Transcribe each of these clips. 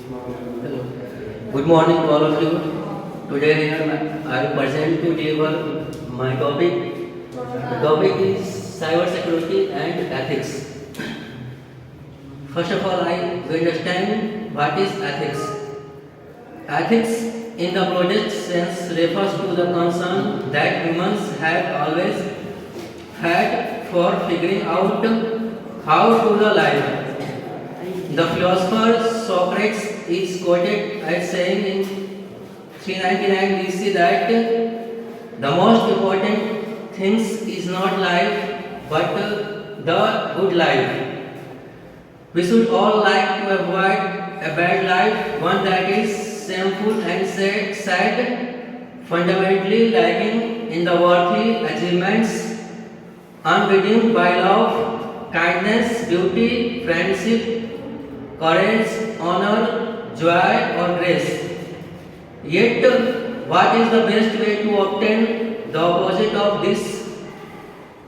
Hello. Good morning to all of you. Today I will present to deliver my topic. The topic is cybersecurity and ethics. First of all, I will understand what is ethics. Ethics in the broadest sense refers to the concern that humans have always had for figuring out how to live. The philosopher Socrates is quoted as saying in 399 BC that the most important things is not life but the good life. We should all like to avoid a bad life, one that is shameful and sad, fundamentally lacking in the worthy achievements, unbidden by love, kindness, beauty, friendship, courage, honor, joy or grace. Yet, what is the best way to obtain the opposite of this?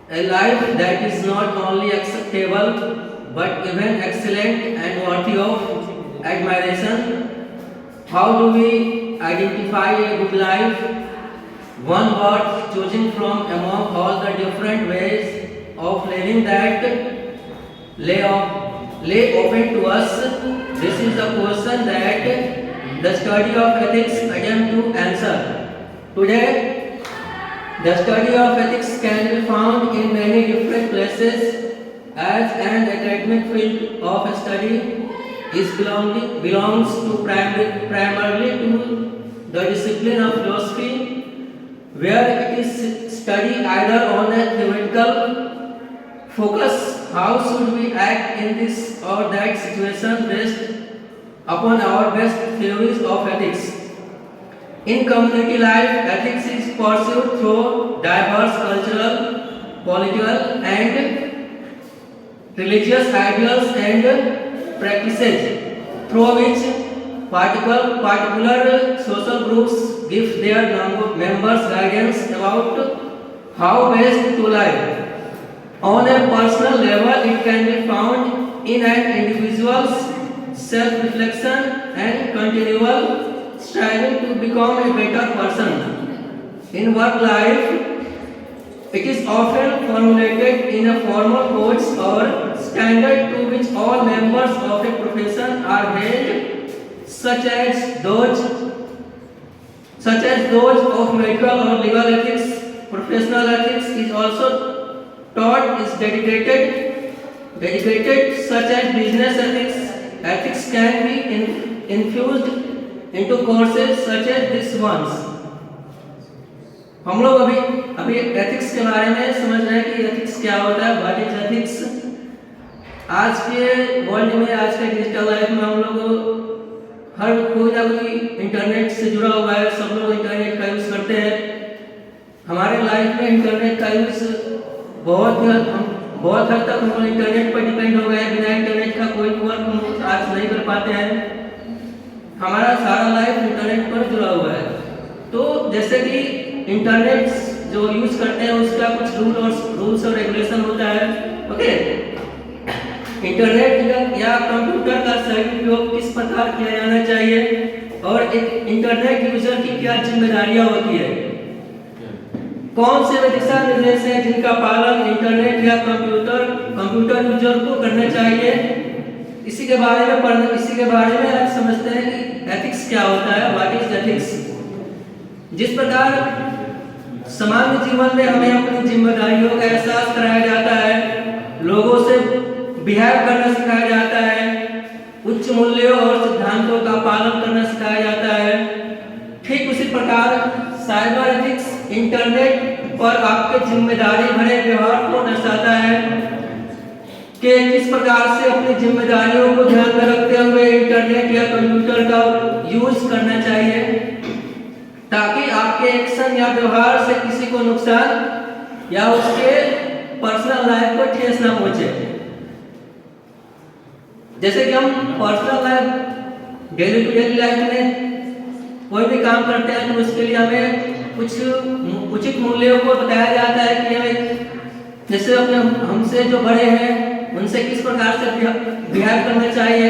A life that is not only acceptable but even excellent and worthy of admiration. How do we identify a good life? One worth choosing from among all the different ways of living that lay open to us. This is a question that the study of ethics attempt to answer. Today, the study of ethics can be found in many different places as an academic field of study belongs to primarily to the discipline of philosophy, where it is studied either on a theoretical focus, how should we act in this or that situation based upon our best theories of ethics. In community life, ethics is pursued through diverse cultural, political and religious ideals and practices, through which particular social groups give their members guidance about how best to live. On a personal level, it can be found in an individual's self-reflection and continual striving to become a better person. In work life, it is often formulated in a formal codes or standard to which all members of a profession are held, such as those of medical or legal ethics. Professional ethics is also taught is dedicated such as business ethics. Ethics can be infused into courses such as this ones. हम लोग अभी ethics के बारे में समझ रहे हैं कि एथिक्स क्या होता है, व्हाट इज एथिक्स। आज के वर्ल्ड में, आज के डिजिटल लाइफ में हम लोग हर कोई ना कोई इंटरनेट से जुड़ा हुआ है, सब लोग इंटरनेट का यूज करते हैं। हमारे लाइफ में इंटरनेट का यूज बहुत हद तक हम लोग इंटरनेट पर डिपेंड हो गए। बिना इंटरनेट का कोई वर्क हम आज नहीं कर पाते हैं। हमारा सारा लाइफ इंटरनेट पर जुड़ा हुआ है। तो जैसे कि इंटरनेट जो यूज करते हैं उसका कुछ रूल्स और रेगुलेशन होता है। ओके, इंटरनेट या कंप्यूटर का सही उपयोग किस प्रकार किया जाना चाहिए और एक इंटरनेट यूजर की क्या जिम्मेदारियां होती है, कौन से दिशा निर्देश हैं जिनका पालन इंटरनेट या कंप्यूटर यूजर को करना चाहिए, इसी के बारे में आज समझते हैं कि एथिक्स क्या होता है, व्हाट इज एथिक्स। जिस प्रकार सामान्य जीवन में हमें अपनी जिम्मेदारियों का एहसास कराया जाता है, लोगों से बिहेव करना सिखाया जाता है, उच्च मूल्यों और सिद्धांतों का पालन करना सिखाया जाता है, ठीक उसी प्रकार साइबर एथिक्स इंटरनेट पर आपके जिम्मेदारी भरे व्यवहार को दर्शाता है कि किस प्रकार से अपनी जिम्मेदारियों को ध्यान में रखते हुए इंटरनेट या कंप्यूटर का यूज करना चाहिए ताकि आपके एक्शन या व्यवहार से किसी को नुकसान या उसके पर्सनल लाइफ को ठेस ना पहुंचे। जैसे कि हम personal life, daily to daily life में कोई भी काम करते हैं तो उसके लिए हमें कुछ उचित मूल्यों को बताया जाता है कि हमें जैसे अपने हमसे जो बड़े हैं उनसे किस प्रकार से बिहेव करना चाहिए,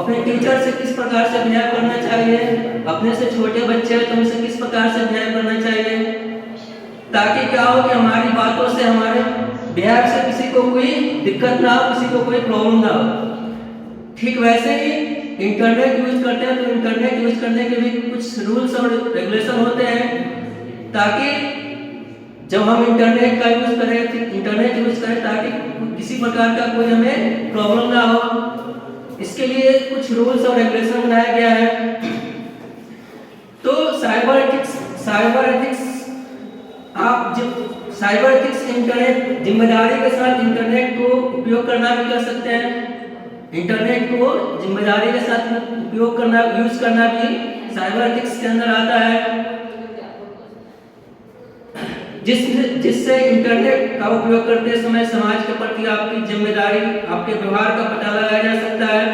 अपने टीचर से किस प्रकार से बिहेव करना चाहिए, अपने से छोटे बच्चे हैं तो उनसे किस प्रकार से बिहेव करना चाहिए, ताकि क्या हो कि हमारी बातों से, हमारे बिहेव से किसी को कोई दिक्कत ना हो, किसी को कोई प्रॉब्लम ना हो। ठीक वैसे ही इंटरनेट यूज करते हैं तो इंटरनेट यूज करने के भी कुछ रूल्स और रेगुलेशन होते हैं, ताकि जब हम इंटरनेट यूज करें ताकि किसी प्रकार का कोई हमें प्रॉब्लम ना हो। इसके लिए कुछ रूल्स और रेगुलेशन बनाया गया है। तो साइबर एथिक्स इंटरनेट जिम्मेदारी के साथ इंटरनेट को उपयोग करना भी कर सकते हैं। इंटरनेट को जिम्मेदारी के साथ उपयोग करना, यूज करना भी साइबर एथिक्स के अंदर आता है, जिससे इंटरनेट का उपयोग करते समय समाज के प्रति आपकी जिम्मेदारी, आपके व्यवहार का पता लगाया जा सकता है।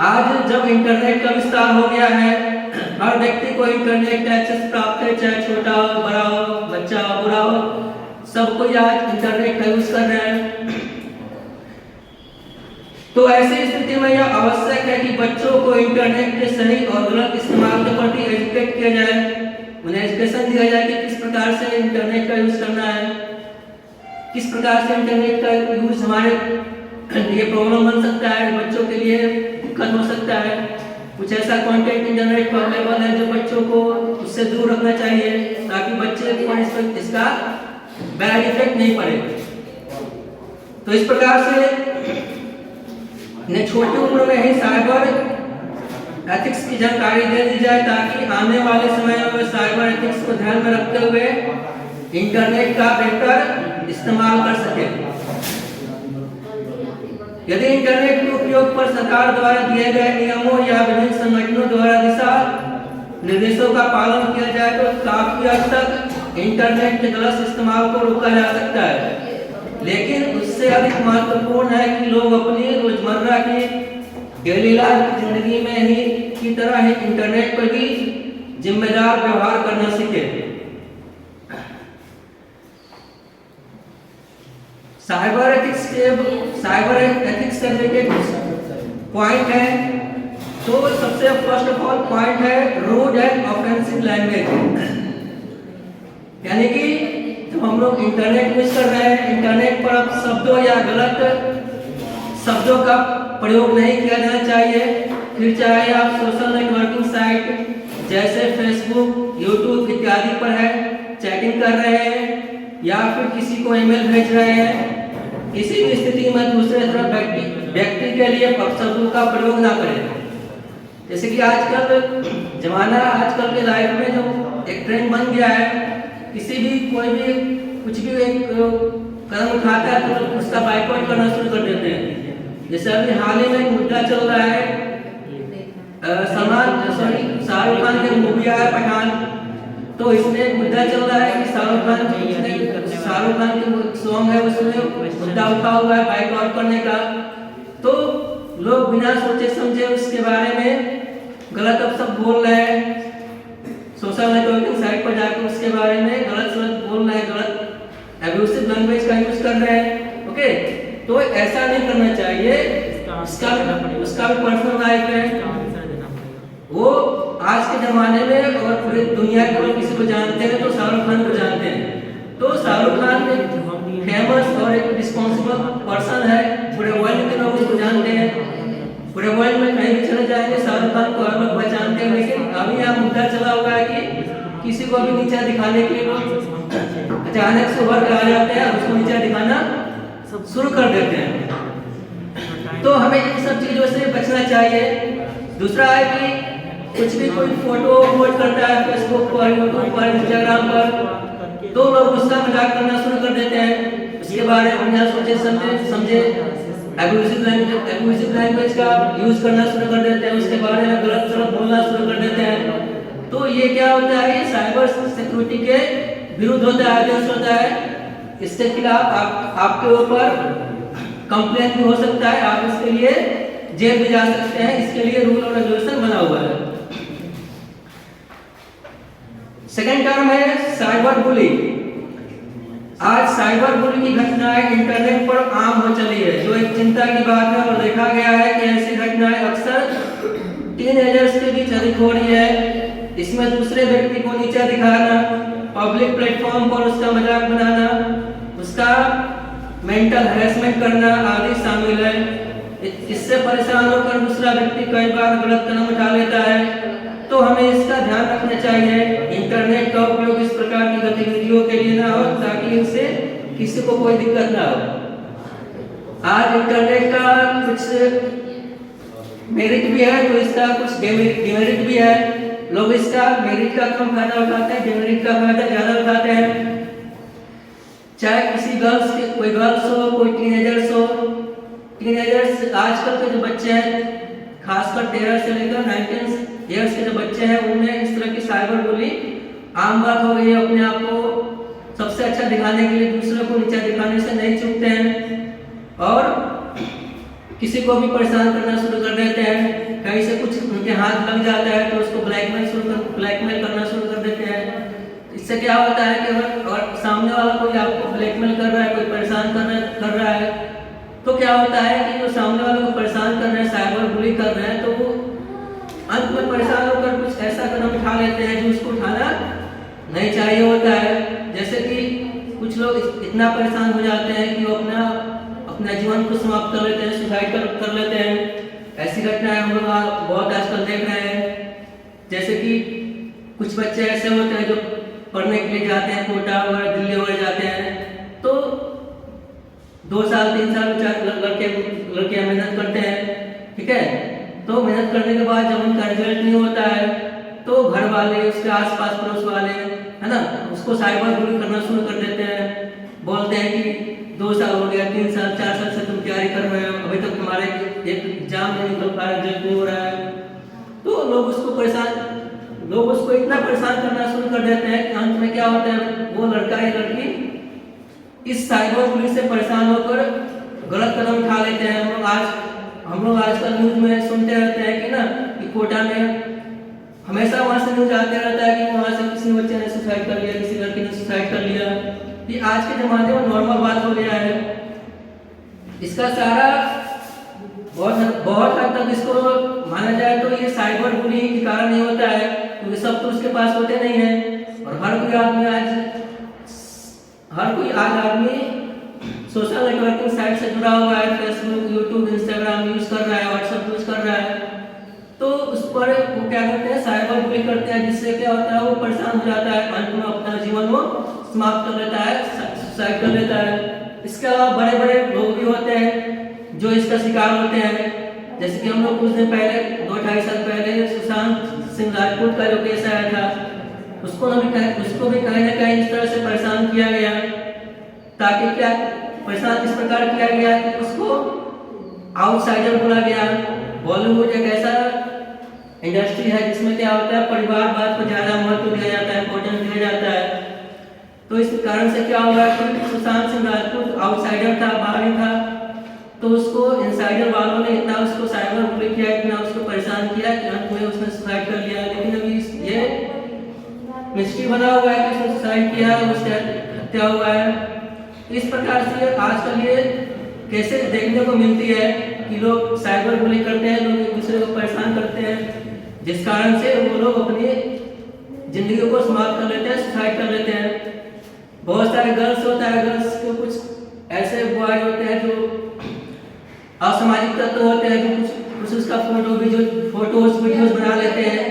आज जब इंटरनेट का विस्तार हो गया है, हर व्यक्ति को इंटरनेट का एक्सेस प्राप्त है, चाहे छोटा हो, बड़ा हो, बच्चा हो, बूढ़ा हो, सब कोई आज इंटरनेट का यूज कर रहे हैं। तो ऐसी स्थिति में यह आवश्यक है कि बच्चों को इंटरनेट के सही और गलत इस्तेमाल के प्रति एजुकेट किया जाए, उन्हें एजुकेशन दिया जाए कि किस प्रकार से इंटरनेट का यूज करना है, किस प्रकार से इंटरनेट का यूज हमारे लिए प्रॉब्लम बन सकता है, बच्चों के लिए दिक्कत हो सकता है। कुछ ऐसा कंटेंट इंटरनेट पर अवेलेबल है जो बच्चों को उससे दूर रखना चाहिए, ताकि बच्चे पर इसका बैड इफेक्ट नहीं पड़े। तो इस प्रकार से इन्हें छोटी उम्र में ही साइबर एथिक्स की जानकारी दे दी जाए, ताकि आने वाले समय में साइबर एथिक्स को ध्यान में रखते हुए इंटरनेट का बेहतर इस्तेमाल कर सके। यदि इंटरनेट के उपयोग पर सरकार द्वारा दिए गए नियमों या विभिन्न संगठनों द्वारा दिशा निर्देशों का पालन किया जाए तो काफी हद तक इंटरनेट के गलत इस्तेमाल को रोका जा सकता है। लेकिन उससे अधिक महत्वपूर्ण है कि लोग अपनी रोजमर्रा की डेली लाइफ की जिंदगी में ही की तरह ही इंटरनेट पर भी जिम्मेदार व्यवहार करना सीखे। साइबर एथिक्स से रिलेटेड पॉइंट है। तो सबसे फर्स्ट ऑफ ऑल पॉइंट है रूड एंड ऑफेंसिव लैंग्वेज, यानी कि जब हम लोग इंटरनेट यूज कर रहे हैं, इंटरनेट पर अब शब्दों या गलत शब्दों का प्रयोग नहीं किया जाना चाहिए। फिर चाहे आप सोशल नेटवर्किंग साइट जैसे फेसबुक, यूट्यूब इत्यादि पर है चैटिंग कर रहे हैं या फिर किसी को ईमेल भेज रहे हैं, किसी भी स्थिति में दूसरे तरफ व्यक्ति के लिए अपशब्दों का प्रयोग ना करें। जैसे कि आजकल जमाना, आजकल के लाइफ में जो एक ट्रेंड बन गया है, किसी भी कोई भी कुछ भी एक कदम उठाता है तो उसका बाइकआउट करना शुरू कर देते हैं। जैसे अभी हाल ही में मुद्दा चल रहा है, शाहरुख खान की मूवी आया पठान, तो इसमें एक मुद्दा चल रहा है कि शाहरुख खान की सॉन्ग है उसमें मुद्दा उठा हुआ है बाइकआउट करने का। तो लोग बिना सोचे समझे उसके बारे में गलत अपशब्द बोल रहे हैं, सोशल नेटवर्किंग साइट पर जाकर उसके बारे में गलत बोल रहे हैं, गलत एब्यूसिव लैंग्वेज का यूज कर रहे हैं। ओके, तो ऐसा नहीं करना चाहिए। उसका भी पर्सनल लाइफ है, वो आज के जमाने में और पूरी दुनिया के लोग किसी को जानते हैं तो शाहरुख खान को जानते हैं। तो शाहरुख खान एक फेमस और एक रिस्पॉन्सिबल पर्सन है, पूरे वर्ल्ड के लोग उसको जानते हैं, पूरे वर्ल्ड में कहीं भी चले जाएंगे शाहरुख खान को हर लोग पहचानते हैं। लेकिन अभी यहाँ मुद्दा चला हुआ है कि किसी को भी नीचा दिखाने के लिए लोग अचानक से उभर कर आ जाते हैं, उसको नीचा दिखाना शुरू कर देते हैं। तो हमें इन सब चीजों से बचना चाहिए। दूसरा है कि कुछ भी कोई फोटो अपलोड करता है फेसबुक पर, यूट्यूब पर, इंस्टाग्राम पर, तो लोग उसका मजाक करना शुरू कर देते हैं। उसके बारे में बिना सोचे समझे एब्यूसिव लैंग्वेज का यूज करना शुरू कर देते हैं, उसके बारे में गलत बोलना शुरू कर देते हैं। तो ये क्या होता है, ये साइबर सिक्योरिटी के विरुद्ध होता है, अगेंस्ट होता है। इसके खिलाफ आपके ऊपर कंप्लेंट भी हो सकता है, आप इसके लिए जेल भी जा सकते हैं। इसके लिए रूल और रेगुलेशन बना हुआ है। सेकेंड टर्म है साइबर बुलिंग। आज साइबर बुलिंग की घटनाएं इंटरनेट पर आम हो चली है, जो एक चिंता की बात है। और देखा गया है कि ऐसी टीनेजर्स के बीच अधिक हो रही है। इसमें दूसरे व्यक्ति को नीचा दिखाना, पब्लिक प्लेटफॉर्म पर उसका मजाक बनाना, उसका मेंटल हैरेसमेंट करना आदि शामिल है। इससे परेशान होकर दूसरा व्यक्ति कई बार गलत कदम उठा लेता है, तो हमें इसका ध्यान रखना चाहिए। इंटरनेट का उपयोग इस प्रकार की गतिविधियों के लिए ना हो ताकि इससे किसी को कोई दिक्कत ना हो। आज इंटरनेट का कुछ मेरिट भी है तो इसका कुछ डिमेरिट भी है। लोग इसका मेरिट का कम फायदा उठाते हैं, डिमेरिट का फायदा ज्यादा उठाते हैं। चाहे किसी कोई गर्ल्स हो, कोई टीनेजर्स हो। टीनेजर्स आजकल के जो बच्चे हैं, खासकर 13 से लेकर 19 ईयर्स के जो बच्चे हैं, उनमें इस तरह की साइबर बुली आम बात हो गई है। अपने आप को सबसे अच्छा दिखाने के लिए दूसरों को नीचा दिखाने से नहीं चूकते हैं और किसी को भी परेशान करना शुरू कर देते हैं। कहीं से कुछ उनके हाथ लग जाता है तो उसको ब्लैकमेल करना शुरू कर देते हैं। इससे क्या होता है कि अगर सामने वाला कोई आपको ब्लैकमेल कर रहा है, कोई परेशान कर रहा है, तो क्या होता है कि जो सामने वाले को परेशान कर रहे हैं, साइबर बुली कर रहे हैं, तो वो अंत में परेशान होकर कुछ ऐसा कदम उठा लेते हैं जो उसको उठाना नहीं चाहिए होता है। जैसे कि कुछ लोग इतना परेशान हो जाते हैं कि वो अपना जीवन को समाप्त कर लेते हैं, सुसाइड कर लेते हैं। ऐसी घटनाएं हम लोग बहुत आजकल देख रहे हैं। जैसे कि कुछ बच्चे ऐसे होते हैं जो पढ़ने के लिए जाते हैं, कोटा वगैरह, दिल्ली वगैरह जाते हैं, तो 2 साल 3 साल लड़के मेहनत करते हैं, ठीक है। तो मेहनत करने के बाद जब उनका रिजल्ट नहीं होता है तो घर वाले, उसके आसपास पड़ोस वाले, है ना, उसको साइबर बुली करना शुरू कर देते हैं। बोलते हैं कि 2 साल हो गया, 3 साल 4 साल से तुम तैयारी कर रहे हो, अभी तक तुम्हारे एक एग्जाम नहीं निकल पा रहा, रिजल्ट नहीं हो रहा है। तो लोग उसको इतना परेशान करना शुरू कर देते हैं कि अंत में क्या होता है, वो लड़का या लड़की इस साइबर बुली से परेशान होकर गलत कदम उठा लेते हैं। हम लोग आजकल न्यूज में सुनते रहते हैं कि ना, कि कोटा में हमेशा वहां से न्यूज आते रहता है कि वहां से किसी बच्चे ने सुसाइड कर लिया, किसी लड़की ने सुसाइड कर लिया। ये आज के जमाने में नॉर्मल बात हो गया है। इसका सारा बहुत हद तक इसको माना जाए तो ये साइबर बुलिंग के कारण नहीं होता है, क्योंकि सब तो उसके पास होते नहीं है। और हर कोई आदमी सोशल नेटवर्किंग साइट से जुड़ा हुआ है, फेसबुक, यूट्यूब, इंस्टाग्राम यूज कर रहा है, व्हाट्सएप यूज कर रहा है। तो उस पर वो क्या करते हैं, साइबर बुली करते हैं, जिससे क्या होता है, वो परेशान हो जाता है, अंत में अपना जीवन वो समाप्त कर लेता है, सुसाइड कर लेता है। इसके अलावा बड़े बड़े लोग भी होते हैं जो इसका शिकार होते हैं। जैसे कि हम लोग कुछ दिन पहले 2-2.5 साल पहले सुशांत सिंह राजपूत का जो केस आया था, उसको भी कहीं ना कहीं इस तरह से परेशान किया गया, ताकि क्या परेशान इस प्रकार किया गया कि उसको आउटसाइडर बोला गया। बॉलीवुड एक ऐसा इंडस्ट्री है जिसमें क्या होता है, परिवारवाद को ज्यादा महत्व दिया जाता है, इम्पोर्टेंस दिया जाता है। तो इस कारण से क्या हुआ कि सुशांत सिंह राजपूत आउटसाइडर था, बाहरी था, तो उसको इनसाइडर वालों ने इतना उसको साइबर बुली किया, इतना उसको परेशान किया कि अंत में उसने सुसाइड कर लिया। लेकिन अभी ये मिस्ट्री बना हुआ है कि उसने सुसाइड किया, उसकी हत्या हुआ है। इस प्रकार से आजकल ये कैसे देखने को मिलती है कि लोग साइबर बुली करते हैं, लोग एक दूसरे को परेशान करते हैं, जिस कारण से वो लोग अपनी जिंदगी को समाप्त कर लेते हैं, सुसाइड कर लेते हैं। बहुत सारे गर्ल्स होता है, गर्ल्स के कुछ ऐसे बॉय होते हैं जो असामाजिक तत्व होते हैं, जो कुछ उसका फोटोज वीडियोस बना लेते हैं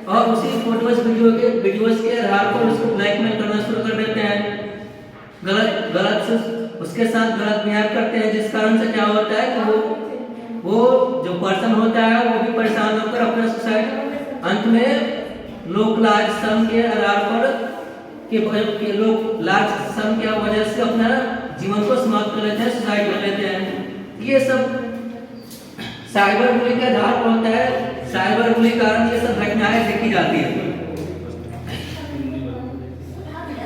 और उसी फोटोज वीडियोस के आधार पर उसको ब्लैकमेल करना शुरू कर देते हैं, गलत उसके साथ गलत बिहेव करते हैं, जिस कारण से क्या होता है कि वो जो पर्सन होता है वो भी परेशान होकर अपना सुसाइड अंत में लोक लाज सम के आधार पर के लोग लाज सम की वजह से अपना जीवन को समाप्त कर लेते हैं, सुसाइड कर लेते हैं। ये सब साइबर बुली के आधार पर होता है। साइबर बुली के कारण ये सब घटनाएं देखी जाती है।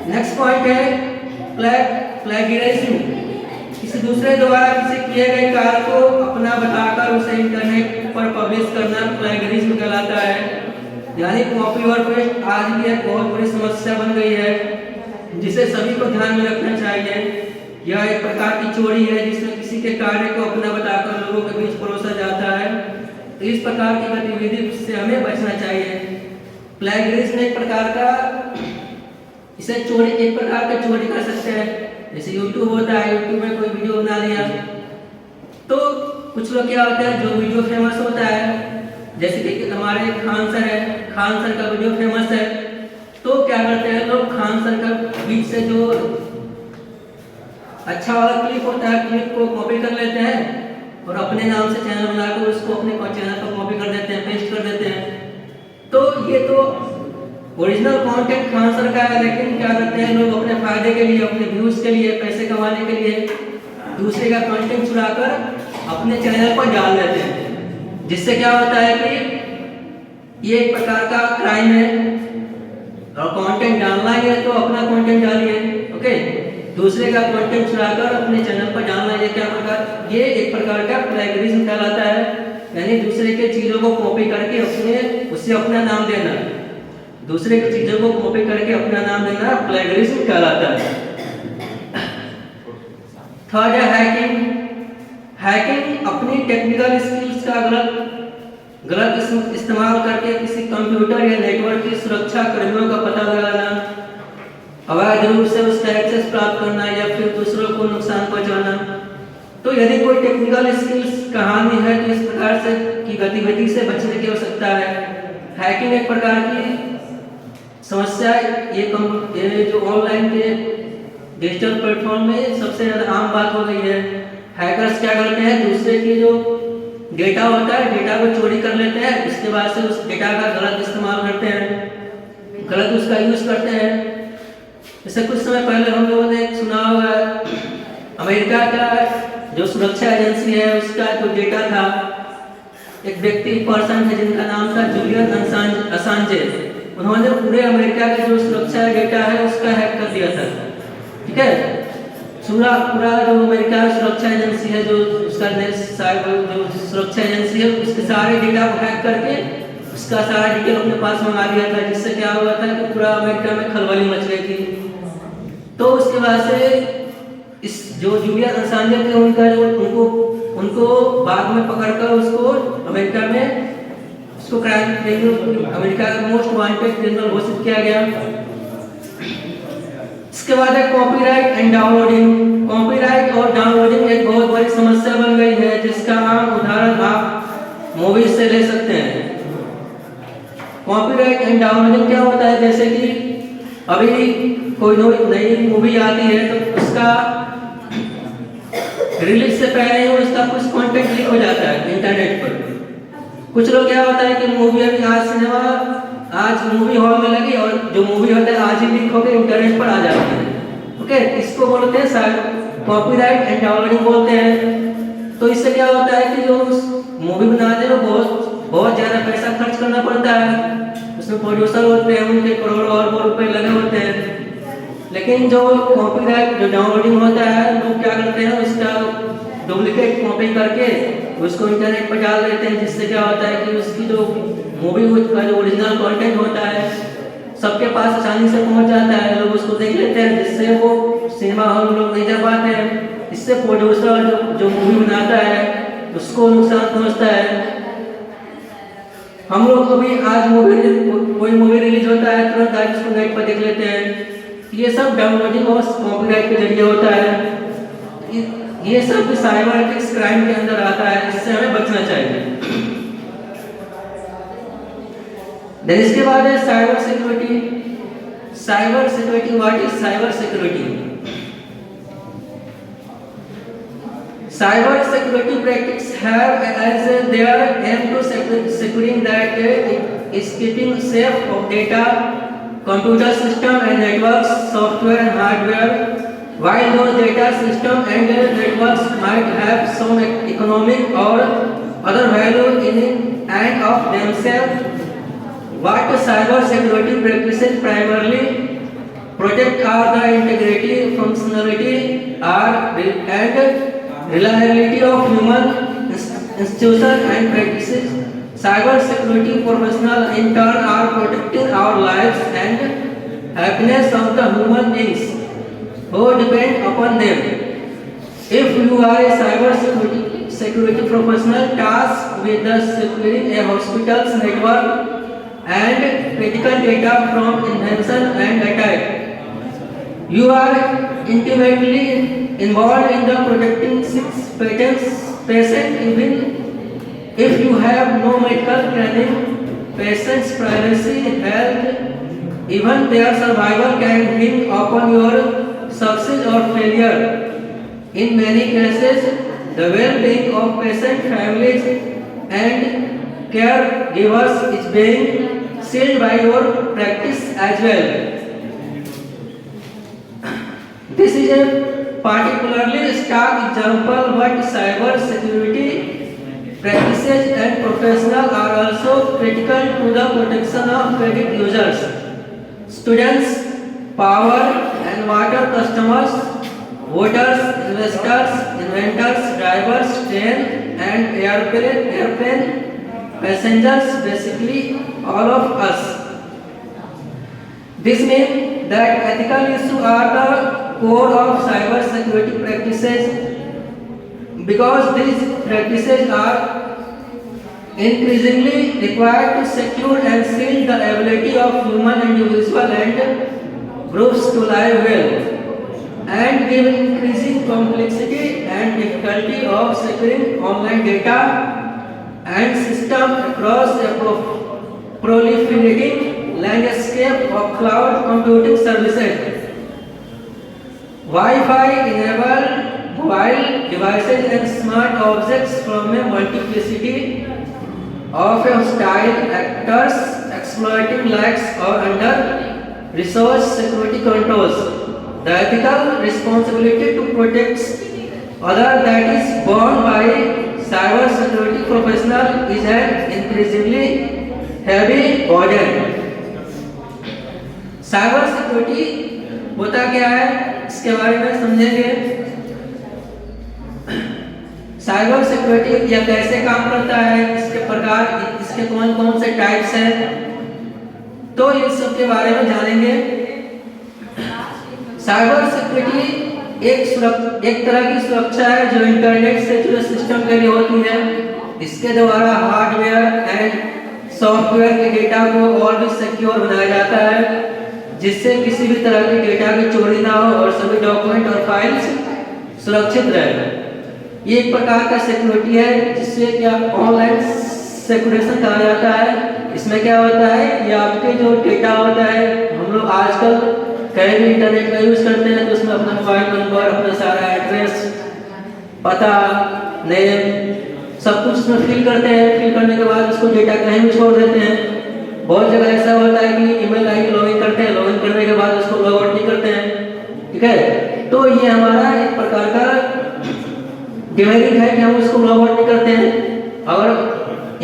नेक्स्ट पॉइंट है प्लेगियरिज्म। किसी दूसरे द्वारा किसी किए गए कार्य को अपना बताकर उसे इंटरनेट पर पब्लिश करना प्लेगियरिज्म कहलाता है। यानी कॉपी और पेस्ट आज भी एक बहुत बड़ी समस्या बन गई है, जिसे सभी को ध्यान में रखना चाहिए। यह एक प्रकार की चोरी है जिसमें किसी के कार्य को अपना बताकर लोगों के बीच परोसा जाता है। इस प्रकार की गतिविधि से हमें बचना चाहिए। प्लेगरिज्म एक प्रकार का, इसे चोरी, एक प्रकार का चोरी कर सकते हैं। जैसे यूट्यूब होता है, यूट्यूब में कोई वीडियो बना लिया, तो कुछ लोग क्या होता है, जो वीडियो फेमस होता है, जैसे कि हमारे खान सर है, खान सर का वीडियो फेमस है, तो क्या करते हैं लोग, खान सर का बीच से जो अच्छा वाला क्लिप होता है, क्लिप को कॉपी कर लेते हैं और अपने नाम से चैनल बनाकर उसको अपने चैनल पर कॉपी कर देते हैं, पेस्ट कर देते हैं। तो ये तो ओरिजिनल कंटेंट खान सर का है, लेकिन क्या करते हैं लोग अपने फायदे के लिए, अपने व्यूज के लिए, पैसे कमाने के लिए दूसरे का कंटेंट चुराकर अपने चैनल पर डाल देते हैं, जिससे क्या होता है कि ये एक प्रकार का क्राइम है। और कंटेंट डालना ही है तो अपना कंटेंट डालिए, ओके। दूसरे का कंटेंट चुराकर अपने चैनल पर डालना, ये एक प्रकार का प्लेगरिज्म कहलाता है, यानी दूसरे के चीजों को कॉपी करके उससे अपना नाम देना, दूसरे की चीजों को कॉपी करके अपना नाम देना प्लेगरिज्म कहलाता है। थर्ड है हैकिंग। हैकिंग अपनी टेक्निकल स्किल्स का गलत इस्तेमाल करके किसी कंप्यूटर या नेटवर्क की सुरक्षा कर्मियों का पता लगाना, अवैध रूप से उसका एक्सेस प्राप्त करना या फिर दूसरों को नुकसान पहुंचाना। तो यदि कोई टेक्निकल स्किल्स कहानी है तो इस प्रकार से की गतिविधि से बचने की आवश्यकता है। हैकिंग एक प्रकार की समस्या, ये जो ऑनलाइन के डिजिटल प्लेटफॉर्म में सबसे ज्यादा आम बात हो गई है। हैकर्स क्या करते हैं, दूसरे की जो डेटा होता है, डेटा को चोरी कर लेते हैं, इसके बाद से उस डेटा का गलत इस्तेमाल करते हैं, गलत उसका यूज करते हैं। जैसे कुछ समय पहले हम लोगों ने सुना होगा, अमेरिका का जो सुरक्षा एजेंसी है उसका जो डेटा था, एक व्यक्ति पर्सन है जिनका नाम था जूलियन असांजे, उन्होंने पूरे अमेरिका का जो सुरक्षा डेटा है उसका हैक कर दिया था, ठीक है। पूरा जो अमेरिका सुरक्षा एजेंसी है, जो उसका जो सुरक्षा एजेंसी है, उसके सारे डेटा को हैक करके उसका सारा डिटेल अपने पास मंगा लिया था, जिससे क्या हुआ था कि पूरा अमेरिका में खलबली मच गई थी। तो उसके बाद से इस जो जूलियन असांजे थे, उनको बाद में पकड़कर उसको अमेरिका में उसको क्राइम ट्रिब्यूनल, अमेरिका का मोस्ट वांटेड क्रिमिनल घोषित किया गया। इसके बाद है कॉपीराइट एंड डाउनलोडिंग। कॉपीराइट और डाउनलोडिंग एक बहुत बड़ी समस्या बन गई है, जिसका आम उदाहरण आप मूवी से ले सकते हैं। कॉपीराइट एंड डाउनलोडिंग क्या होता है, जैसे कि अभी कोई नई मूवी आती है तो उसका रिलीज से पहले ही उसका कुछ कंटेंट लीक हो जाता है इंटरनेट पर। कुछ लोग क्या होता है कि मूवी अभी आज मूवी हॉल में लगी और जो मूवी होता है आज ही लीक होकर इंटरनेट पर आ जाती है, ओके। इसको बोलते हैं कॉपीराइट एंड डाउनलोडिंग बोलते हैं। तो इससे क्या होता है कि जो मूवी बनाने में बहुत ज़्यादा पैसा खर्च करना पड़ता है, उसमें प्रोड्यूसर होते हैं, उनके करोड़ों अरबों रुपए लगे होते हैं। लेकिन जो कॉपीराइट जो डाउनलोडिंग होता है, लोग क्या करते हैं, उसका डुप्लीकेट कॉपी करके उसको इंटरनेट पर डाल देते हैं, जिससे क्या होता है कि उसकी जो मूवी का जो ओरिजिनल कंटेंट होता है सबके पास आसानी से पहुंच जाता है, लोग उसको देख लेते हैं, जिससे वो सिनेमा हॉल में लोग नहीं जा पाते हैं। इससे प्रोड्यूसर जो मूवी बनाता है उसको नुकसान पहुंचता है। हम लोग अभी आज कोई मूवी रिलीज होता है, तुरंत आज उसको नेट पर देख लेते हैं। ये सब डाउनलोडिंग और कॉपीराइट के जरिए होता है। ये सब साइबर एथिक्स क्राइम के अंदर आता है, इससे हमें बचना चाहिए। देन इसके बाद है cyber security. Cyber security, what is cyber security? Cyber security practices have as their aim to securing that is keeping safe of data, computer system and networks, software and hardware. While those data system and networks might have some economic or other value in and of themselves, what cyber security practices primarily protect are the integrity, functionality, and reliability of human institutions and practices. Cyber security professionals in turn are protecting our lives and happiness of the human beings who depend upon them. If you are a security professional tasked with the securing a hospital's network and critical data from invasion and attack. You are intimately involved in the protecting six patients even if you have no medical training. Patients' privacy, health, even their survival can hinge upon your success or failure. In many cases, the well-being of patient families and caregivers is being sealed by your practice as well. This is a particularly stark example what cyber security practices and professionals are also critical to the protection of credit users, students, power and water customers, voters, investors, inventors, drivers, train and airplane passengers, basically all of us. This means that ethical issues are the core of cyber security practices because these practices are increasingly required to secure and seal the ability of human individuals and groups to live well, and given increasing complexity and difficulty of securing online data and systems across a proliferating landscape of cloud computing services. Wi-Fi enabled mobile devices and smart objects from a multiplicity of hostile actors exploiting lax or under resource security controls. The ethical responsibility to protect others that is borne by cyber security professional is an increasingly heavy burden. Cyber security होता क्या है इसके बारे में समझेंगे। Cyber security यह कैसे काम करता है, इसके प्रकार, इसके कौन कौन से टाइप्स हैं, तो इन सब के बारे में जानेंगे। साइबर सिक्योरिटी एक तरह की सुरक्षा है जो इंटरनेट से जुड़े सिस्टम के लिए होती है। इसके द्वारा हार्डवेयर एंड सॉफ्टवेयर के डेटा को और भी सिक्योर बनाया जाता है जिससे किसी भी तरह की डेटा की चोरी ना हो और सभी डॉक्यूमेंट और फाइल्स सुरक्षित रहे। ये एक प्रकार का सिक्योरिटी है जिससे क्या ऑनलाइन सिक्योरिटी कहा जाता है। इसमें क्या होता है, ये आपके जो डेटा होता है, हम लोग आजकल कहीं भी इंटरनेट का यूज करते हैं तो उसमें अपना मोबाइल नंबर, अपना सारा एड्रेस, पता, नेम सब कुछ उसमें फिल करते हैं। फिल करने के बाद उसको डेटा कहीं भी छोड़ देते हैं। बहुत जगह ऐसा होता है कि ईमेल आईडी लॉगिन करते हैं, लॉगिन करने के बाद उसको लॉग आउट नहीं करते हैं। ठीक है, तो ये हमारा एक प्रकार का डिमेरिट है कि हम उसको लॉग आउट नहीं करते हैं। अगर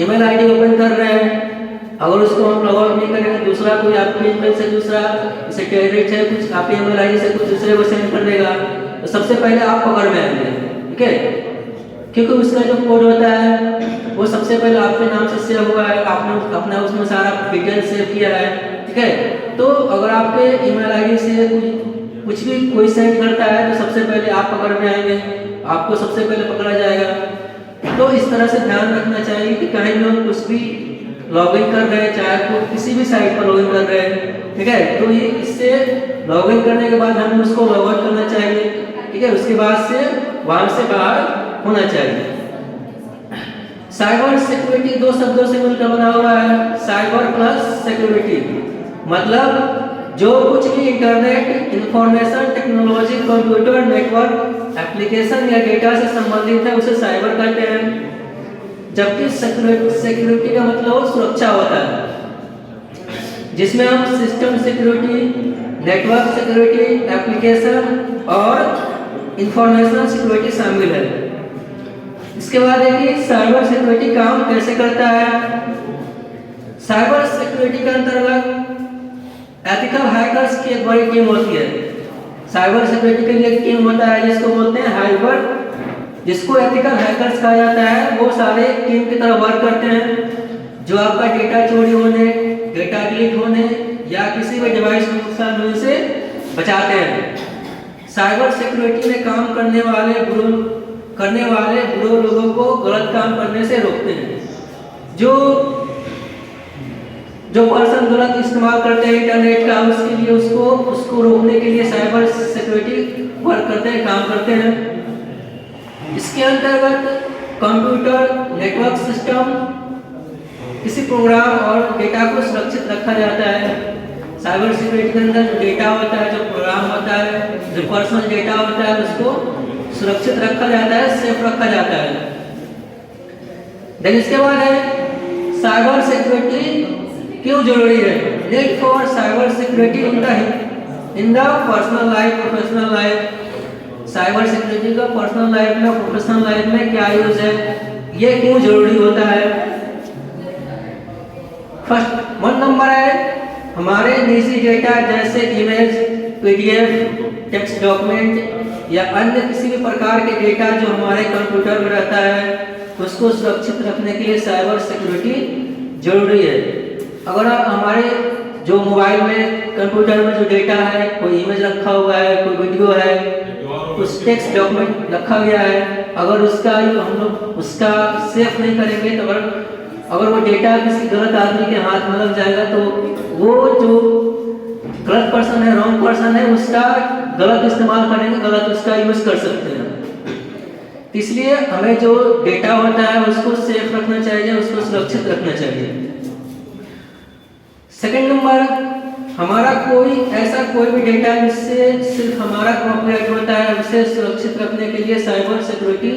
ईमेल आईडी ओपन कर रहे हैं, अगर उसको हम लॉग आउट नहीं करेंगे, दूसरा कोई आपके ईमेल से दूसरा जैसे टेररिस्ट है कुछ आपके ईमेल आईडी से कुछ दूसरे को सेंड कर देगा तो सबसे पहले आप पकड़ में आएंगे। ठीक है, क्योंकि उसका जो कोड होता है वो सबसे पहले आपके नाम से सेव हुआ है, आपने अपना उसमें सारा डिटेल सेव किया है। ठीक है, तो अगर आपके ईमेल आईडी से कुछ भी कोई सेंड करता है तो सबसे पहले आप पकड़ में आएंगे, आपको सबसे पहले पकड़ा जाएगा। तो इस तरह से ध्यान रखना चाहिए कि कहीं लोग कुछ भी लॉगिन कर रहे हैं, चाहे वो किसी भी साइट पर लॉगिन कर रहे हैं। ठीक है, तो ये इससे लॉगिन करने के बाद हमें उसको लॉग आउट करना चाहिए। ठीक है, उसके बाद से वहां से बाहर होना चाहिए। साइबर सिक्योरिटी दो शब्दों से मिलकर बना हुआ है, साइबर प्लस सिक्योरिटी। मतलब जो कुछ भी internet, information technology, computer network, application या डेटा से संबंधित है उसे साइबर कहते हैं। जबकि सिक्योरिटी का मतलब सुरक्षा होता है जिसमें हम system security, network security, application और इंफॉर्मेशन सिक्योरिटी शामिल है। इसके बाद देखिए साइबर सिक्योरिटी काम कैसे करता है। साइबर सिक्योरिटी के अंतर्गत एथिकल हैकर्स की एक बड़ी टीम होती है। साइबर सिक्योरिटी के लिए एक टीम होता है जिसको बोलते हैं हाइपर, जिसको एथिकल हैकर्स कहा जाता है। वो सारे टीम की तरह वर्क करते हैं जो आपका डेटा चोरी होने, डेटा डिलीट होने या किसी भी डिवाइस में नुकसान होने से बचाते हैं। साइबर सिक्योरिटी में काम करने वाले ग्रुप करने वाले बुरे लोगों को गलत काम करने से रोकते हैं। जो पर्सन गलत इस्तेमाल करते हैं इंटरनेट का, उसके लिए उसको रोकने के लिए साइबर सिक्योरिटी वर्क करते हैं, काम करते हैं। इसके अंतर्गत कंप्यूटर, नेटवर्क सिस्टम, किसी प्रोग्राम और डेटा को सुरक्षित रखा जाता है। साइबर सिक्योरिटी के अंदर जो डेटा होता है, जो प्रोग्राम होता है, जो पर्सनल डेटा होता है, उसको सुरक्षित रखा जाता है, सेफ रखा जाता है। देन इसके बाद है साइबर सिक्योरिटी क्यों जरूरी है। Need for cyber security in the personal life, professional life. Cyber security का पर्सनल लाइफ में, प्रोफेशनल लाइफ में क्या यूज है, ये क्यों जरूरी होता है। फर्स्ट 1 नंबर है हमारे निजी डेटा जैसे इमेज, पीडीएफ, टेक्स्ट डॉक्यूमेंट या अन्य किसी भी प्रकार के डेटा जो हमारे कंप्यूटर में रहता है, उसको सुरक्षित रखने के लिए साइबर सिक्योरिटी जरूरी है। अगर हमारे जो मोबाइल में, कंप्यूटर में जो डेटा है, कोई इमेज रखा हुआ है, कोई वीडियो है, कुछ टेक्स्ट डॉक्यूमेंट रखा गया है, अगर उसका हम लोग उसका सेफ नहीं करेंगे तो अगर वो डेटा किसी गलत आदमी के हाथ में लग जाएगा तो वो जो गलत पर्सन है, रॉन्ग पर्सन है, उसका गलत इस्तेमाल करेंगे, गलत उसका यूज कर सकते हैं। इसलिए हमें जो डेटा होता है उसको सेफ रखना चाहिए, उसको सुरक्षित रखना चाहिए। सेकंड नंबर, हमारा कोई भी डेटा जिससे सिर्फ हमारा कॉपीराइट होता है, उसे सुरक्षित रखने के लिए साइबर सिक्योरिटी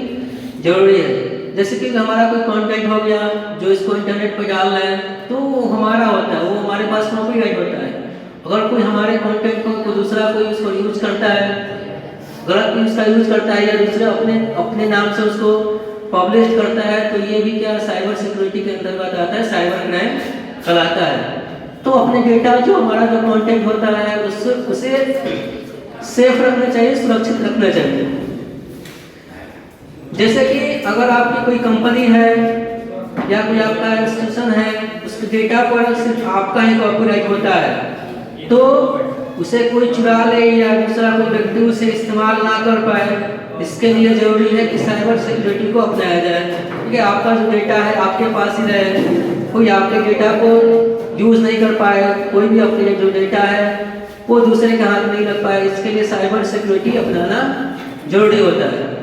जरूरी है। जैसे कि हमारा कोई कंटेंट हो गया जो इसको इंटरनेट पर डाल रहा है, तो वो हमारा होता है, वो हमारे पास कॉपीराइट होता है। अगर कोई हमारे कंटेंट को दूसरा कोई उसको यूज करता है, गलत उसका यूज करता है, या दूसरे अपने नाम से उसको पब्लिश करता है, तो ये भी क्या साइबर सिक्योरिटी के अंतर्गत आता है, साइबर क्राइम कहलाता है। तो अपने डेटा जो हमारा जो कंटेंट होता है उसे सेफ रखना चाहिए, सुरक्षित रखना चाहिए। जैसे कि अगर आपकी कोई कंपनी है या कोई आपका इंस्टीट्यूशन है, उसके डेटा पर सिर्फ आपका ही कॉपीराइट होता है, तो उसे कोई चुरा ले या दूसरा कोई व्यक्ति उसे इस्तेमाल ना कर पाए, इसके लिए जरूरी है कि साइबर सिक्योरिटी को अपनाया जाए। क्योंकि आपका जो डेटा है आपके पास ही रहे, कोई आपके डेटा को यूज नहीं कर पाए, कोई भी अपने जो डेटा है वो दूसरे के हाथ नहीं लग पाए, इसके लिए साइबर सिक्योरिटी अपनाना जरूरी होता है।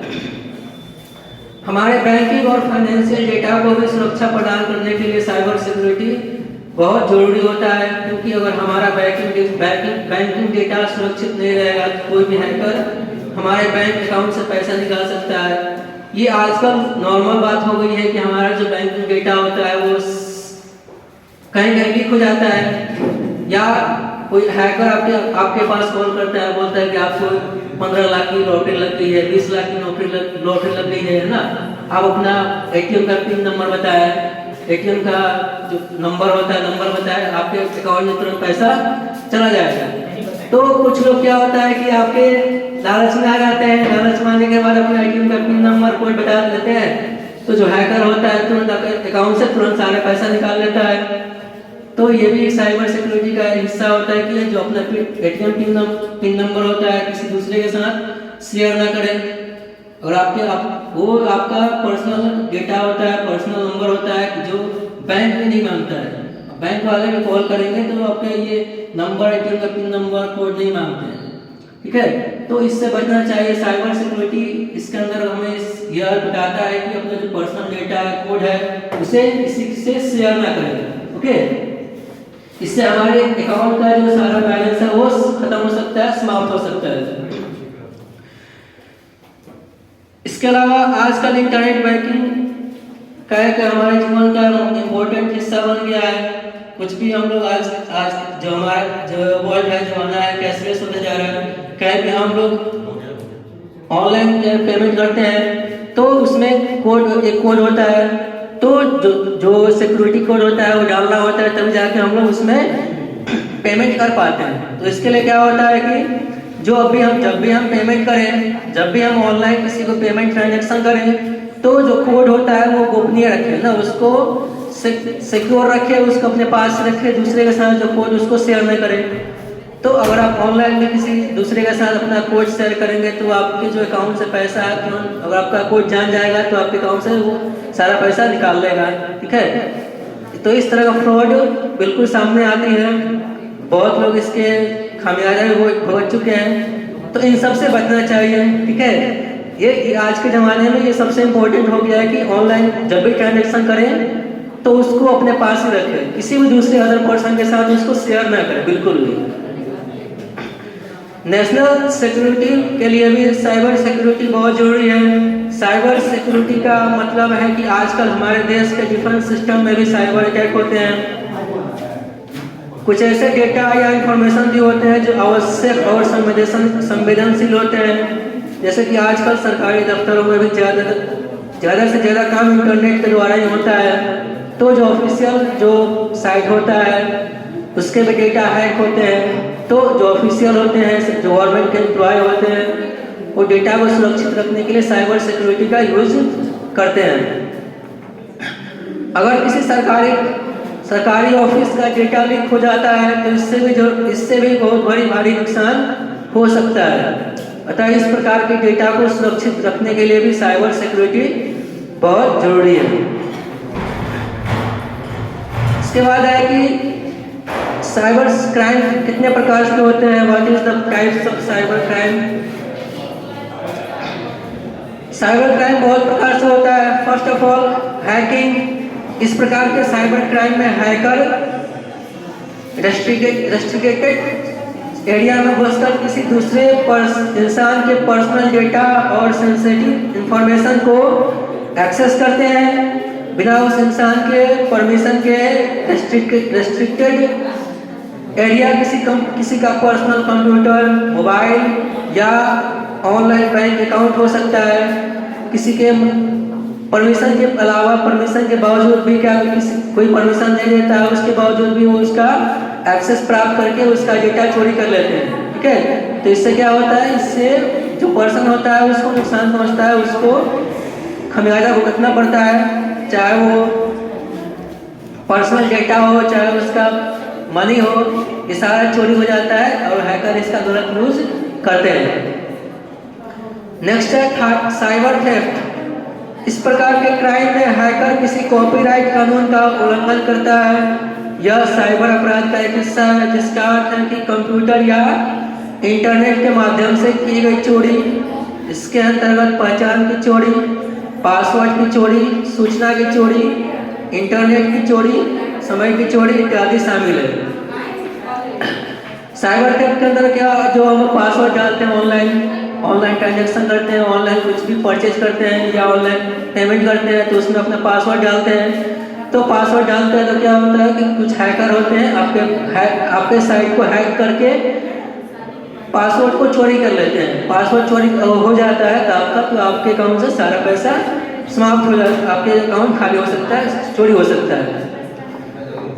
हमारे बैंकिंग और फाइनेंशियल डेटा को भी सुरक्षा प्रदान करने के लिए साइबर सिक्योरिटी बहुत जरूरी होता है। क्योंकि अगर हमारा बैंकिंग डेटा सुरक्षित नहीं रहेगा तो कोई भी हैकर हमारे बैंक अकाउंट से पैसा निकाल सकता है। ये आजकल नॉर्मल बात हो गई है कि हमारा जो बैंकिंग डेटा होता है वो कहीं लीक हो जाता है, या कोई हैकर आपके पास कॉल करता है, बोलता है कि आपको 15 लाख की लॉटरी लग गई है, 20 लाख की लॉटरी लग गई है ना, आप अपना एटीएम का पिन नंबर बताया, एटीएम का जो नंबर होता है नंबर बताया, आपके अकाउंट में तुरंत पैसा चला जाएगा। तो कुछ लोग क्या होता है कि आपके लालच में आ जाते हैं, लालच में आने के बाद अपना एटीएम का पिन नंबर कोड बता देते हैं, तो जो हैकर होता है तुरंत अकाउंट से तुरंत सारे पैसा निकाल लेता है। तो ये भी एक साइबर सिक्योरिटी का हिस्सा होता है कि जो अपना एटीएम पिन नंबर होता है किसी दूसरे के साथ शेयर ना करें। और वो आपका पर्सनल डेटा होता है, पर्सनल नंबर होता है जो बैंक में नहीं मांगता है। बैंक वाले भी कॉल करेंगे तो आपके ये नंबर, एटीएम का पिन नंबर, कोड नहीं मांगते हैं, ठीक है। तो इससे बचना चाहिए। साइबर सिक्योरिटी इसके अंदर हमें यह बताता है कि अपना जो पर्सनल डेटा है, कोड है, उसे किसी से शेयर ना करें, ओके। इससे हमारे अकाउंट का जो सारा बैलेंस है वो खत्म हो सकता है, समाप्त हो सकता है। इसके अलावा आजकल इंटरनेट बैंकिंग का एक हमारे जीवन का इम्पोर्टेंट हिस्सा बन गया है। कुछ भी हम लोग आज जो हमारा जो वर्ल्ड है, जमाना है, कैशलेस होते जा रहा है, कहीं भी हम लोग ऑनलाइन पेमेंट करते हैं तो उसमें एक कोड होता है, तो जो सिक्योरिटी कोड होता है वो डालना होता है, तब जाके हम लोग उसमें पेमेंट कर पाते हैं। तो इसके लिए क्या होता है कि जब भी हम पेमेंट करें, जब भी हम ऑनलाइन किसी को पेमेंट ट्रांजैक्शन करें, तो जो कोड होता है वो गोपनीय रखें ना, उसको सिक्योर रखें, उसको अपने पास रखें, दूसरे के साथ जो कोड उसको शेयर नहीं करें। तो अगर आप ऑनलाइन में किसी दूसरे के साथ अपना कोड शेयर करेंगे तो आपके जो अकाउंट से पैसा है, अगर आपका कोड जान जाएगा तो आपके अकाउंट से वो सारा पैसा निकाल लेगा। ठीक है, तो इस तरह का फ्रॉड बिल्कुल सामने आती है, बहुत लोग इसके खामियाजा भी भुगत चुके हैं। तो इन सब से बचना चाहिए। ठीक है, ये आज के ज़माने में ये सबसे इम्पोर्टेंट हो गया है कि ऑनलाइन जब भी ट्रांजेक्शन करें तो उसको अपने पास ही रखें, किसी भी दूसरे अदर पर्सन के साथ उसको शेयर ना करें, बिल्कुल भी। नेशनल सिक्योरिटी के लिए भी साइबर सिक्योरिटी बहुत जरूरी है। साइबर सिक्योरिटी का मतलब है कि आजकल हमारे देश के डिफेंस सिस्टम में भी साइबर अटैक होते हैं। कुछ ऐसे डेटा या इंफॉर्मेशन भी होते हैं जो आवश्यक और संवेदनशील होते हैं, जैसे कि आजकल सरकारी दफ्तरों में भी ज़्यादा से ज़्यादा काम इंटरनेट के द्वारा ही होता है। तो जो ऑफिशियल जो साइट होता है उसके भी डेटा हैक होते हैं। तो जो ऑफिशियल होते हैं, जो गवर्नमेंट के एम्प्लॉय होते हैं, वो डेटा को सुरक्षित रखने के लिए साइबर सिक्योरिटी का यूज करते हैं। अगर किसी सरकारी ऑफिस का डेटा लीक हो जाता है तो इससे भी बहुत भारी नुकसान हो सकता है। अतः इस प्रकार के डेटा को सुरक्षित रखने के लिए भी साइबर सिक्योरिटी बहुत जरूरी है। इसके बाद है कि साइबर क्राइम कितने प्रकार के होते हैं, what is the types of cyber crime. Cyber crime बहुत प्रकार से होता है। First of all hacking. इस प्रकार के साइबर क्राइम में हैकर रेस्ट्रिक्टेड एरिया में घुसकर किसी दूसरे इंसान के पर्सनल डेटा और सेंसिटिव इंफॉर्मेशन को एक्सेस करते हैं बिना उस इंसान के परमिशन के। रेस्ट्रिक्टेड एरिया किसी का पर्सनल कंप्यूटर, मोबाइल या ऑनलाइन बैंक अकाउंट हो सकता है। किसी के परमिशन के अलावा, परमिशन के बावजूद भी कोई परमिशन नहीं देता है, उसके बावजूद भी वो उसका एक्सेस प्राप्त करके उसका डेटा चोरी कर लेते हैं। ठीक है, तो इससे क्या होता है, इससे जो पर्सन होता है उसको नुकसान पहुंचता है, उसको खमियाजा भुगतना पड़ता है, चाहे वो पर्सनल डेटा हो, चाहे उसका मनी हो, ये सारा चोरी हो जाता है और हैकर इसका गलत यूज करते हैं। नेक्स्ट है साइबर थेफ्ट। इस प्रकार के क्राइम में हैकर किसी कॉपीराइट कानून का उल्लंघन करता है। यह साइबर अपराध का एक हिस्सा है जिसका अर्थ है कि कंप्यूटर या इंटरनेट के माध्यम से की गई चोरी। इसके अंतर्गत पहचान की चोरी, पासवर्ड की चोरी, सूचना की चोरी, इंटरनेट की चोरी, समय की चोरी इत्यादि शामिल है। साइबर थेफ्ट के अंदर क्या, जो हम पासवर्ड डालते हैं, ऑनलाइन ट्रांजैक्शन करते हैं, ऑनलाइन कुछ भी परचेज करते हैं या ऑनलाइन पेमेंट करते हैं तो उसमें अपना पासवर्ड डालते हैं। तो पासवर्ड डालते हैं तो क्या होता है कि कुछ हैकर होते हैं आपके साइट को हैक करके पासवर्ड को चोरी कर लेते हैं। पासवर्ड चोरी हो जाता है तो आपके अकाउंट से सारा पैसा समाप्त हो जाता है, आपके अकाउंट खाली हो सकता है, चोरी हो सकता है।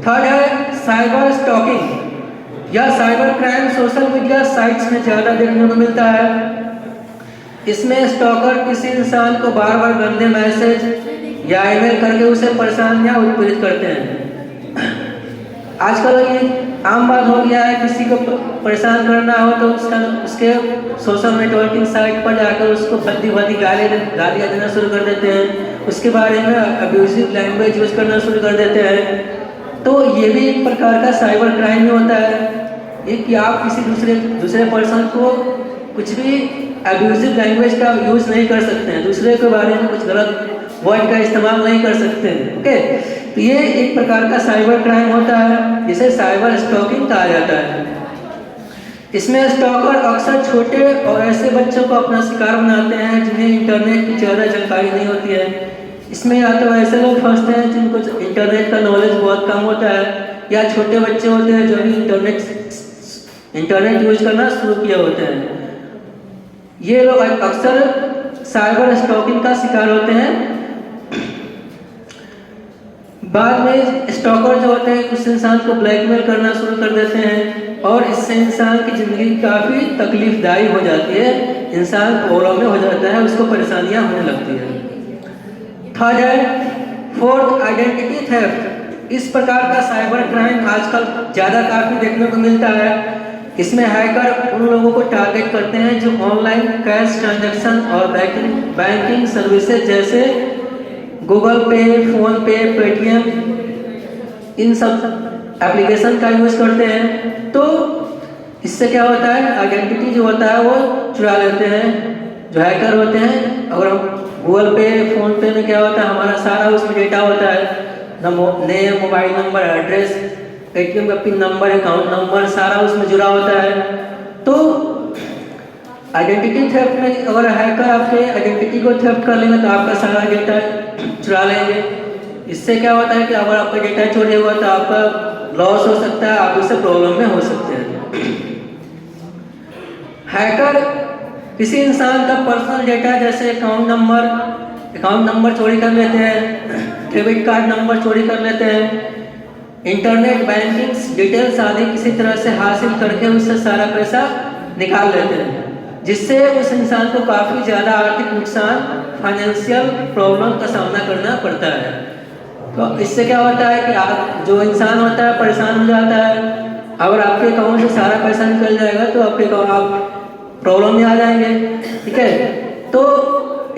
थर्ड है साइबर स्टॉकिंग। यह cyber crime social media sites में ज़्यादा देखने को मिलता है। इसमें स्टॉकर किसी इंसान को बार बार गंदे मैसेज या ईमेल करके उसे परेशान या उत्पीड़ित करते हैं। आजकल ये आम बात हो गया है, किसी को परेशान करना हो तो उसके सोशल नेटवर्किंग साइट पर जाकर उसको भद्दी गालियाँ देना शुरू कर देते हैं, उसके बारे में अब्यूजिव लैंग्वेज यूज करना शुरू कर देते हैं। तो ये भी एक प्रकार का साइबर क्राइम ही होता है, ये कि आप किसी दूसरे पर्सन को कुछ भी अब्यूजिव लैंग्वेज का यूज नहीं कर सकते हैं, दूसरे के बारे में कुछ गलत वर्ड का इस्तेमाल नहीं कर सकते हैं। ओके, तो ये एक प्रकार का साइबर क्राइम होता है जिसे साइबर स्टॉकिंग कहा जाता है। इसमें स्टॉकर अक्सर छोटे और ऐसे बच्चों को अपना शिकार बनाते हैं जिन्हें इंटरनेट की ज़्यादा जानकारी नहीं होती है। इसमें या तो ऐसे लोग फंसते हैं जिनको इंटरनेट का नॉलेज बहुत कम होता है, या छोटे बच्चे होते हैं जो भी इंटरनेट यूज करना शुरू किए होते हैं। ये लोग अक्सर साइबर स्टॉकिंग का शिकार होते हैं। बाद में स्टॉकर जो होते हैं उस इंसान को ब्लैकमेल करना शुरू कर देते हैं और इससे इंसान की ज़िंदगी काफ़ी तकलीफदायी हो जाती है, इंसान प्रॉब्लम में हो जाता है, उसको परेशानियां होने लगती है। थर्ड है फोर्थ आइडेंटिटी थेफ्ट। इस प्रकार का साइबर क्राइम आजकल ज़्यादा काफ़ी देखने को मिलता है। इसमें हैकर उन लोगों को टारगेट करते हैं जो ऑनलाइन कैश ट्रांजैक्शन और बैंकिंग सर्विसेज जैसे गूगल पे, फोन पे, पेटीएम, इन सब एप्लीकेशन का यूज़ करते हैं। तो इससे क्या होता है, आइडेंटिटी जो होता है वो चुरा लेते हैं जो हैकर होते हैं। अगर हम गूगल पे, फोन पे में क्या होता है, हमारा सारा उसमें डेटा होता है, name, mobile number, address, ATM का पिन नंबर, अकाउंट नंबर, सारा उसमें जुड़ा होता है। तो आइडेंटिटी थेफ्ट में अगर हैकर आपके आइडेंटिटी को थेफ्ट कर लेंगे तो आपका सारा डेटा चुरा लेंगे। इससे क्या होता है कि अगर आपका डेटा चोरी हुआ तो आपका लॉस हो सकता है, आप उससे प्रॉब्लम में हो सकते हैं। हैकर किसी इंसान का पर्सनल डेटा जैसे अकाउंट नंबर चोरी कर लेते हैं, डेबिट कार्ड नंबर चोरी कर लेते हैं, इंटरनेट बैंकिंग डिटेल्स आदि किसी तरह से हासिल करके उससे सारा पैसा निकाल लेते हैं, जिससे उस इंसान को काफ़ी ज़्यादा आर्थिक नुकसान, फाइनेंशियल प्रॉब्लम का सामना करना पड़ता है। तो इससे क्या होता है कि आप जो इंसान होता है परेशान हो जाता है। अगर आपके अकाउंट से सारा पैसा निकल जाएगा तो आप प्रॉब्लम में आ जाएंगे, ठीक है। तो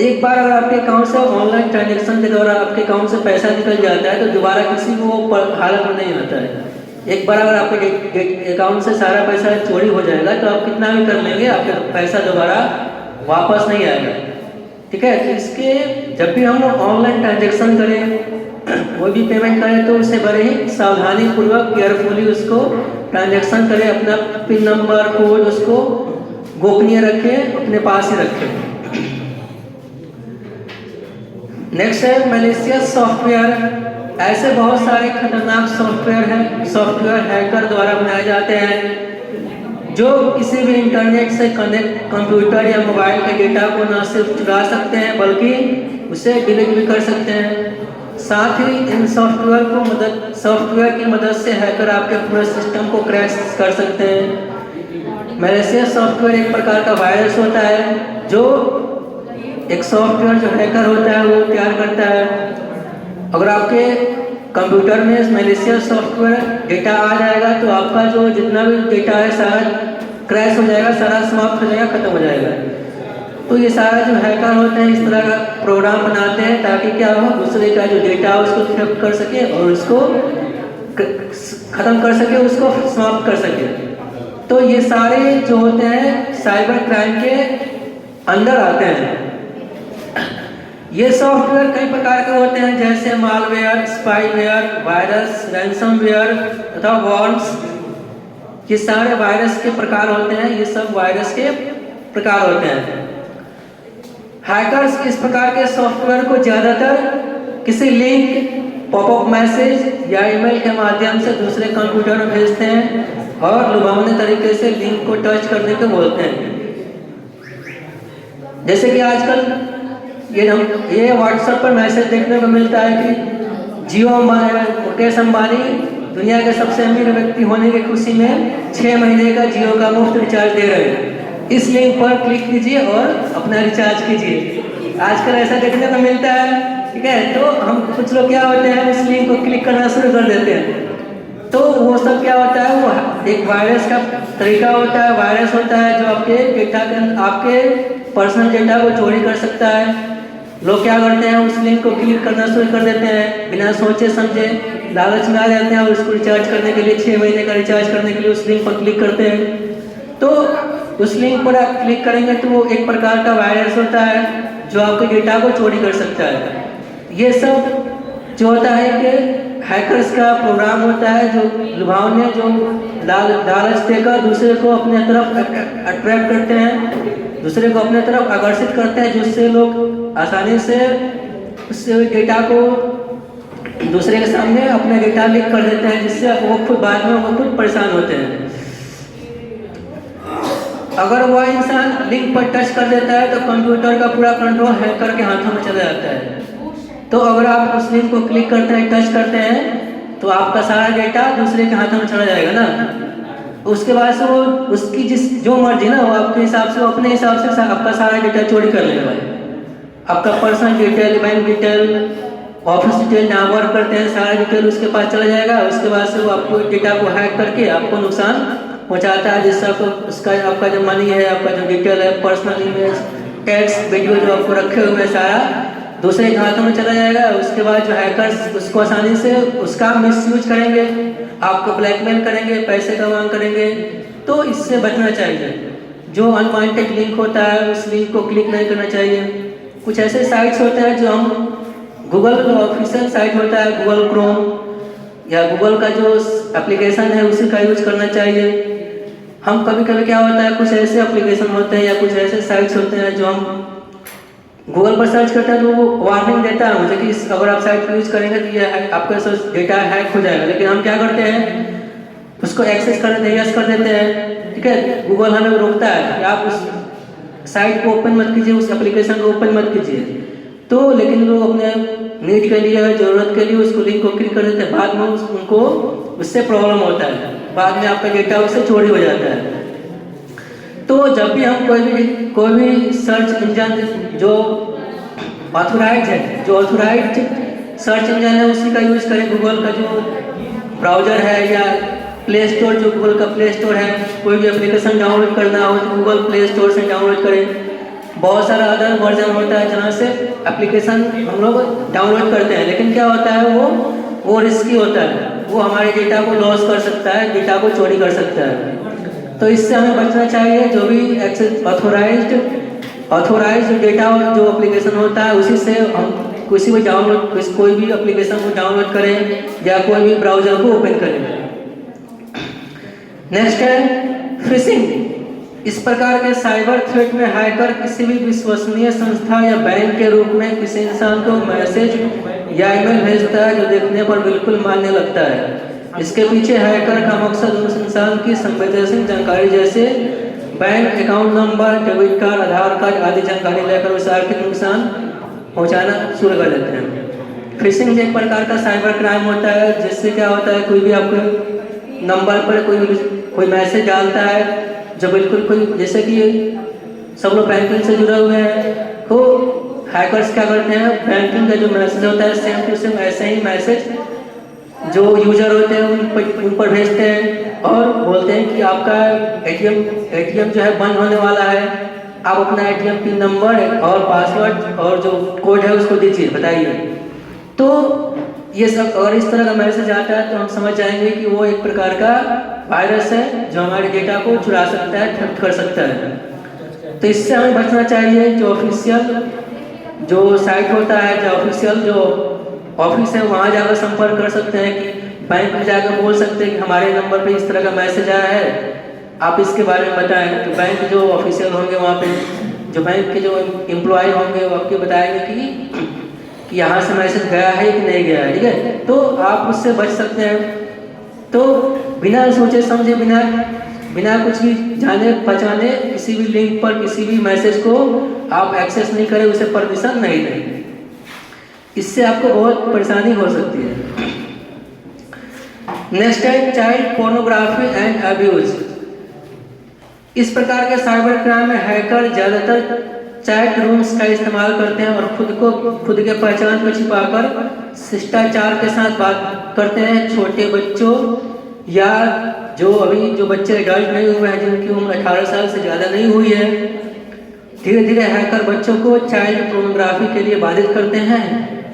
एक बार अगर आपके अकाउंट से ऑनलाइन ट्रांजैक्शन के दौरान आपके अकाउंट से पैसा निकल जाता है तो दोबारा किसी को हालत में नहीं आता है। एक बार अगर आपके अकाउंट से सारा पैसा चोरी हो जाएगा तो आप कितना भी कर लेंगे, आपका पैसा दोबारा वापस नहीं आएगा, ठीक है। तो इसके जब भी हम लोग ऑनलाइन ट्रांजैक्शन करें, कोई भी पेमेंट करें, तो उससे बड़े ही सावधानी पूर्वक केयरफुली उसको ट्रांजैक्शन करें। अपना पिन नंबर, कोड उसको गोपनीय रखें, अपने पास ही रखें। नेक्स्ट है मैलिशियस सॉफ्टवेयर। ऐसे बहुत सारे खतरनाक सॉफ्टवेयर हैकर द्वारा बनाए जाते हैं जो किसी भी इंटरनेट से कनेक्ट कंप्यूटर या मोबाइल के डेटा को न सिर्फ चुरा सकते हैं बल्कि उसे डिलीट भी कर सकते हैं। साथ ही इन सॉफ्टवेयर की मदद से हैकर आपके पूरे सिस्टम को क्रैश कर सकते हैं। मैलिशियस सॉफ्टवेयर एक प्रकार का वायरस होता है जो एक सॉफ्टवेयर जो हैकर होता है वो तैयार करता है। अगर आपके कंप्यूटर में मैलिशियस सॉफ्टवेयर डेटा आ जाएगा तो आपका जो जितना भी डेटा है सारा क्रैश हो जाएगा, सारा समाप्त हो जाएगा, खत्म हो जाएगा। तो ये सारा जो हैकर होते हैं इस तरह का प्रोग्राम बनाते हैं ताकि क्या हो, दूसरे का जो डेटा है उसको थेफ्ट कर सके और उसको खत्म कर सके, उसको समाप्त कर सके। तो ये सारे जो होते हैं साइबर क्राइम के अंदर आते हैं। ये सॉफ्टवेयर कई प्रकार के होते हैं जैसे मालवेयर, स्पाईवेयर, वायरस, रैंसमवेयर तथा वॉर्म्स। ये सारे वायरस के प्रकार होते हैं, ये सब वायरस के प्रकार होते हैं। हैकर्स इस प्रकार के सॉफ्टवेयर को ज़्यादातर किसी लिंक, पॉपअप मैसेज या ईमेल के माध्यम से दूसरे कंप्यूटर में भेजते हैं और लुभावने तरीके से लिंक को टच करने को बोलते हैं। जैसे कि आजकल ये व्हाट्सएप पर मैसेज देखने को मिलता है कि मुकेश अंबानी दुनिया के सबसे अमीर व्यक्ति होने की खुशी में 6 महीने का जियो का मुफ्त रिचार्ज दे रहे हैं। इस लिंक पर क्लिक कीजिए और अपना रिचार्ज कीजिए। आजकल ऐसा देखने को मिलता है, ठीक है। तो हम कुछ लोग क्या होते हैं, उस लिंक को क्लिक करना शुरू कर देते हैं। तो वो सब क्या होता है, वो एक वायरस का तरीका होता है, वायरस होता है जो आपके पर्सनल डेटा को चोरी कर सकता है। लोग क्या करते हैं, उस लिंक को क्लिक करना शुरू कर देते हैं, बिना सोचे समझे लालच में आ जाते हैं और उसको रिचार्ज करने के लिए 6 महीने का रिचार्ज करने के लिए उस लिंक पर क्लिक करते हैं। तो उस लिंक पर आप क्लिक करेंगे तो वो एक प्रकार का वायरस होता है जो आपके डेटा को चोरी कर सकता है। ये सब जो होता है कि हैकर्स का प्रोग्राम होता है जो लुभावने, जो लालच देकर दूसरे को अपने तरफ अट्रैक्ट करते हैं, दूसरे को अपने तरफ आकर्षित करते हैं, जिससे लोग आसानी से उस डेटा को दूसरे के सामने अपना डेटा लीक कर देते हैं, जिससे वो खुद बाद में वो खुद परेशान होते हैं। अगर वह इंसान लिंक पर टच कर देता है तो कंप्यूटर का पूरा कंट्रोल हैकर के हाथों में चला जाता है। तो अगर आप उस लिंक को क्लिक करते हैं, टच करते हैं, तो आपका सारा डेटा दूसरे के हाथों में चला जाएगा ना। उसके बाद से वो उसकी जो मर्जी ना, वो आपके हिसाब से, अपने हिसाब से आपका सारा डेटा चोरी कर लेगा। आपका personal detail, bank detail, office detail, जहाँ वर्क करते हैं, सारा डिटेल उसके पास चला जाएगा। उसके बाद से वो आपको डेटा को हैक करके आपको नुकसान पहुंचाता है, जिससे आपको उसका आपका जो मनी है, आपका जो डिटेल है, पर्सनल इमेज, टेक्स्ट, वीडियो जो आपको रखे हुए हैं सारा दूसरे के हाथों में चला जाएगा। उसके बाद जो हैकर्स उसको आसानी से उसका मिसयूज करेंगे, आपको ब्लैकमेल करेंगे, पैसे का मांग करेंगे। तो इससे बचना चाहिए। जो अनवांटेड लिंक होता है उस लिंक को क्लिक नहीं करना चाहिए। कुछ ऐसे साइट्स होते हैं जो हम गूगल ऑफिशियल साइट होता है, गूगल क्रोम या गूगल का जो एप्लीकेशन है उसी का यूज करना चाहिए। हम कभी कभी क्या होता है, कुछ ऐसे एप्लीकेशन होते हैं या कुछ ऐसे साइट्स होते हैं जो हम गूगल पर सर्च करते हैं तो वो वार्निंग देता है मुझे कि अगर आप साइट को यूज करेंगे तो ये आपका डेटा हैक हो जाएगा। लेकिन हम क्या करते हैं, उसको एक्सेस कर देते हैं, यस कर देते हैं, ठीक है। गूगल हमें रोकता है कि आप उस साइट को ओपन मत कीजिए, उस एप्लीकेशन को ओपन मत कीजिए। तो लेकिन लोग अपने नीड के लिए, ज़रूरत के लिए उसको लिंक को क्लिक कर देते हैं। बाद में उनको उससे प्रॉब्लम होता है, बाद में आपका डेटा उससे चोरी हो जाता है। तो जब भी हम कोई भी सर्च इंजन जो ऑथोराइज है, जो ऑथोराइज सर्च इंजन है उसी का यूज़ करें। गूगल का जो ब्राउज़र है या प्ले स्टोर, जो गूगल का प्ले स्टोर है, कोई भी एप्लीकेशन डाउनलोड करना हो तो गूगल प्ले स्टोर से डाउनलोड करें। बहुत सारा अदर वर्जन होता है जहाँ से एप्लीकेशन हम लोग डाउनलोड करते हैं, लेकिन क्या होता है वो रिस्की होता है, वो हमारे डेटा को लॉस कर सकता है, डेटा को चोरी कर सकता है। तो इससे हमें बचना चाहिए। जो भी एक्सेस ऑथोराइज्ड डेटा जो एप्लीकेशन होता है उसी से हम कोई भी एप्लीकेशन को डाउनलोड करें या कोई भी ब्राउज़र को ओपन करें। नेक्स्ट है फिशिंग। इस प्रकार के साइबर थ्रेट में हैकर किसी भी विश्वसनीय संस्था या बैंक के रूप में किसी इंसान को मैसेज या ईमेल भेजता है जो देखने पर बिल्कुल मान्य लगता है। इसके पीछे हैकर का मकसद उस इंसान की संवेदनशील जानकारी जैसे bank account number, debit card, Aadhaar card आदि जानकारी लेकर उसे आर्थिक नुकसान पहुंचाना शुरू कर देते हैं। फिशिंग एक प्रकार का साइबर क्राइम होता है, जिससे क्या होता है, कोई भी आपके नंबर पर कोई मैसेज डालता है जो बिल्कुल कोई, जैसे कि सब लोग बैंकिंग से जुड़े हुए हैं, तो हैकर्स क्या करते हैं, बैंकिंग का जो मैसेज होता है सेम टू सेम ऐसे ही मैसेज जो यूजर होते हैं उन पर भेजते हैं और बोलते हैं कि आपका एटीएम जो है बंद होने वाला है, आप अपना एटीएम पिन नंबर और पासवर्ड और जो कोड है उसको दीजिए, बताइए। तो ये सब अगर इस तरह का मैसेज आता है तो हम समझ जाएंगे कि वो एक प्रकार का वायरस है जो हमारे डेटा को चुरा सकता है, थेफ्ट कर सकता है। तो इससे हमें बचना चाहिए। जो ऑफिशियल जो साइट होता है, जो ऑफिशियल जो ऑफिस है, वहाँ जाकर संपर्क कर सकते हैं कि बैंक में जाकर बोल सकते हैं कि हमारे नंबर पे इस तरह का मैसेज आया है, आप इसके बारे में बताएं। तो बैंक जो ऑफिशियल होंगे वहाँ पे जो बैंक के जो एम्प्लॉय होंगे वो आपको बताएंगे कि यहाँ से मैसेज गया है कि नहीं गया है, ठीक है। तो आप उससे बच सकते हैं। तो बिना सोचे समझे, बिना कुछ भी जाने पहचाने किसी भी लिंक पर किसी भी मैसेज को आप एक्सेस नहीं करें, उसे परमिशन नहीं दें। इससे आपको बहुत परेशानी हो सकती है। नेक्स्ट है चाइल्ड पोर्नोग्राफी एंड अब्यूज। इस प्रकार के साइबर क्राइम में हैकर ज्यादातर चैट रूम्स का इस्तेमाल करते हैं और खुद के पहचान को छिपाकर शिष्टाचार के साथ बात करते हैं। छोटे बच्चों या जो बच्चे एडल्ट नहीं हुए हैं, जिनकी उम्र 18 साल से ज़्यादा नहीं हुई है, धीरे धीरे हैकर बच्चों को चाइल्ड पोर्नोग्राफी के लिए बाधित करते हैं।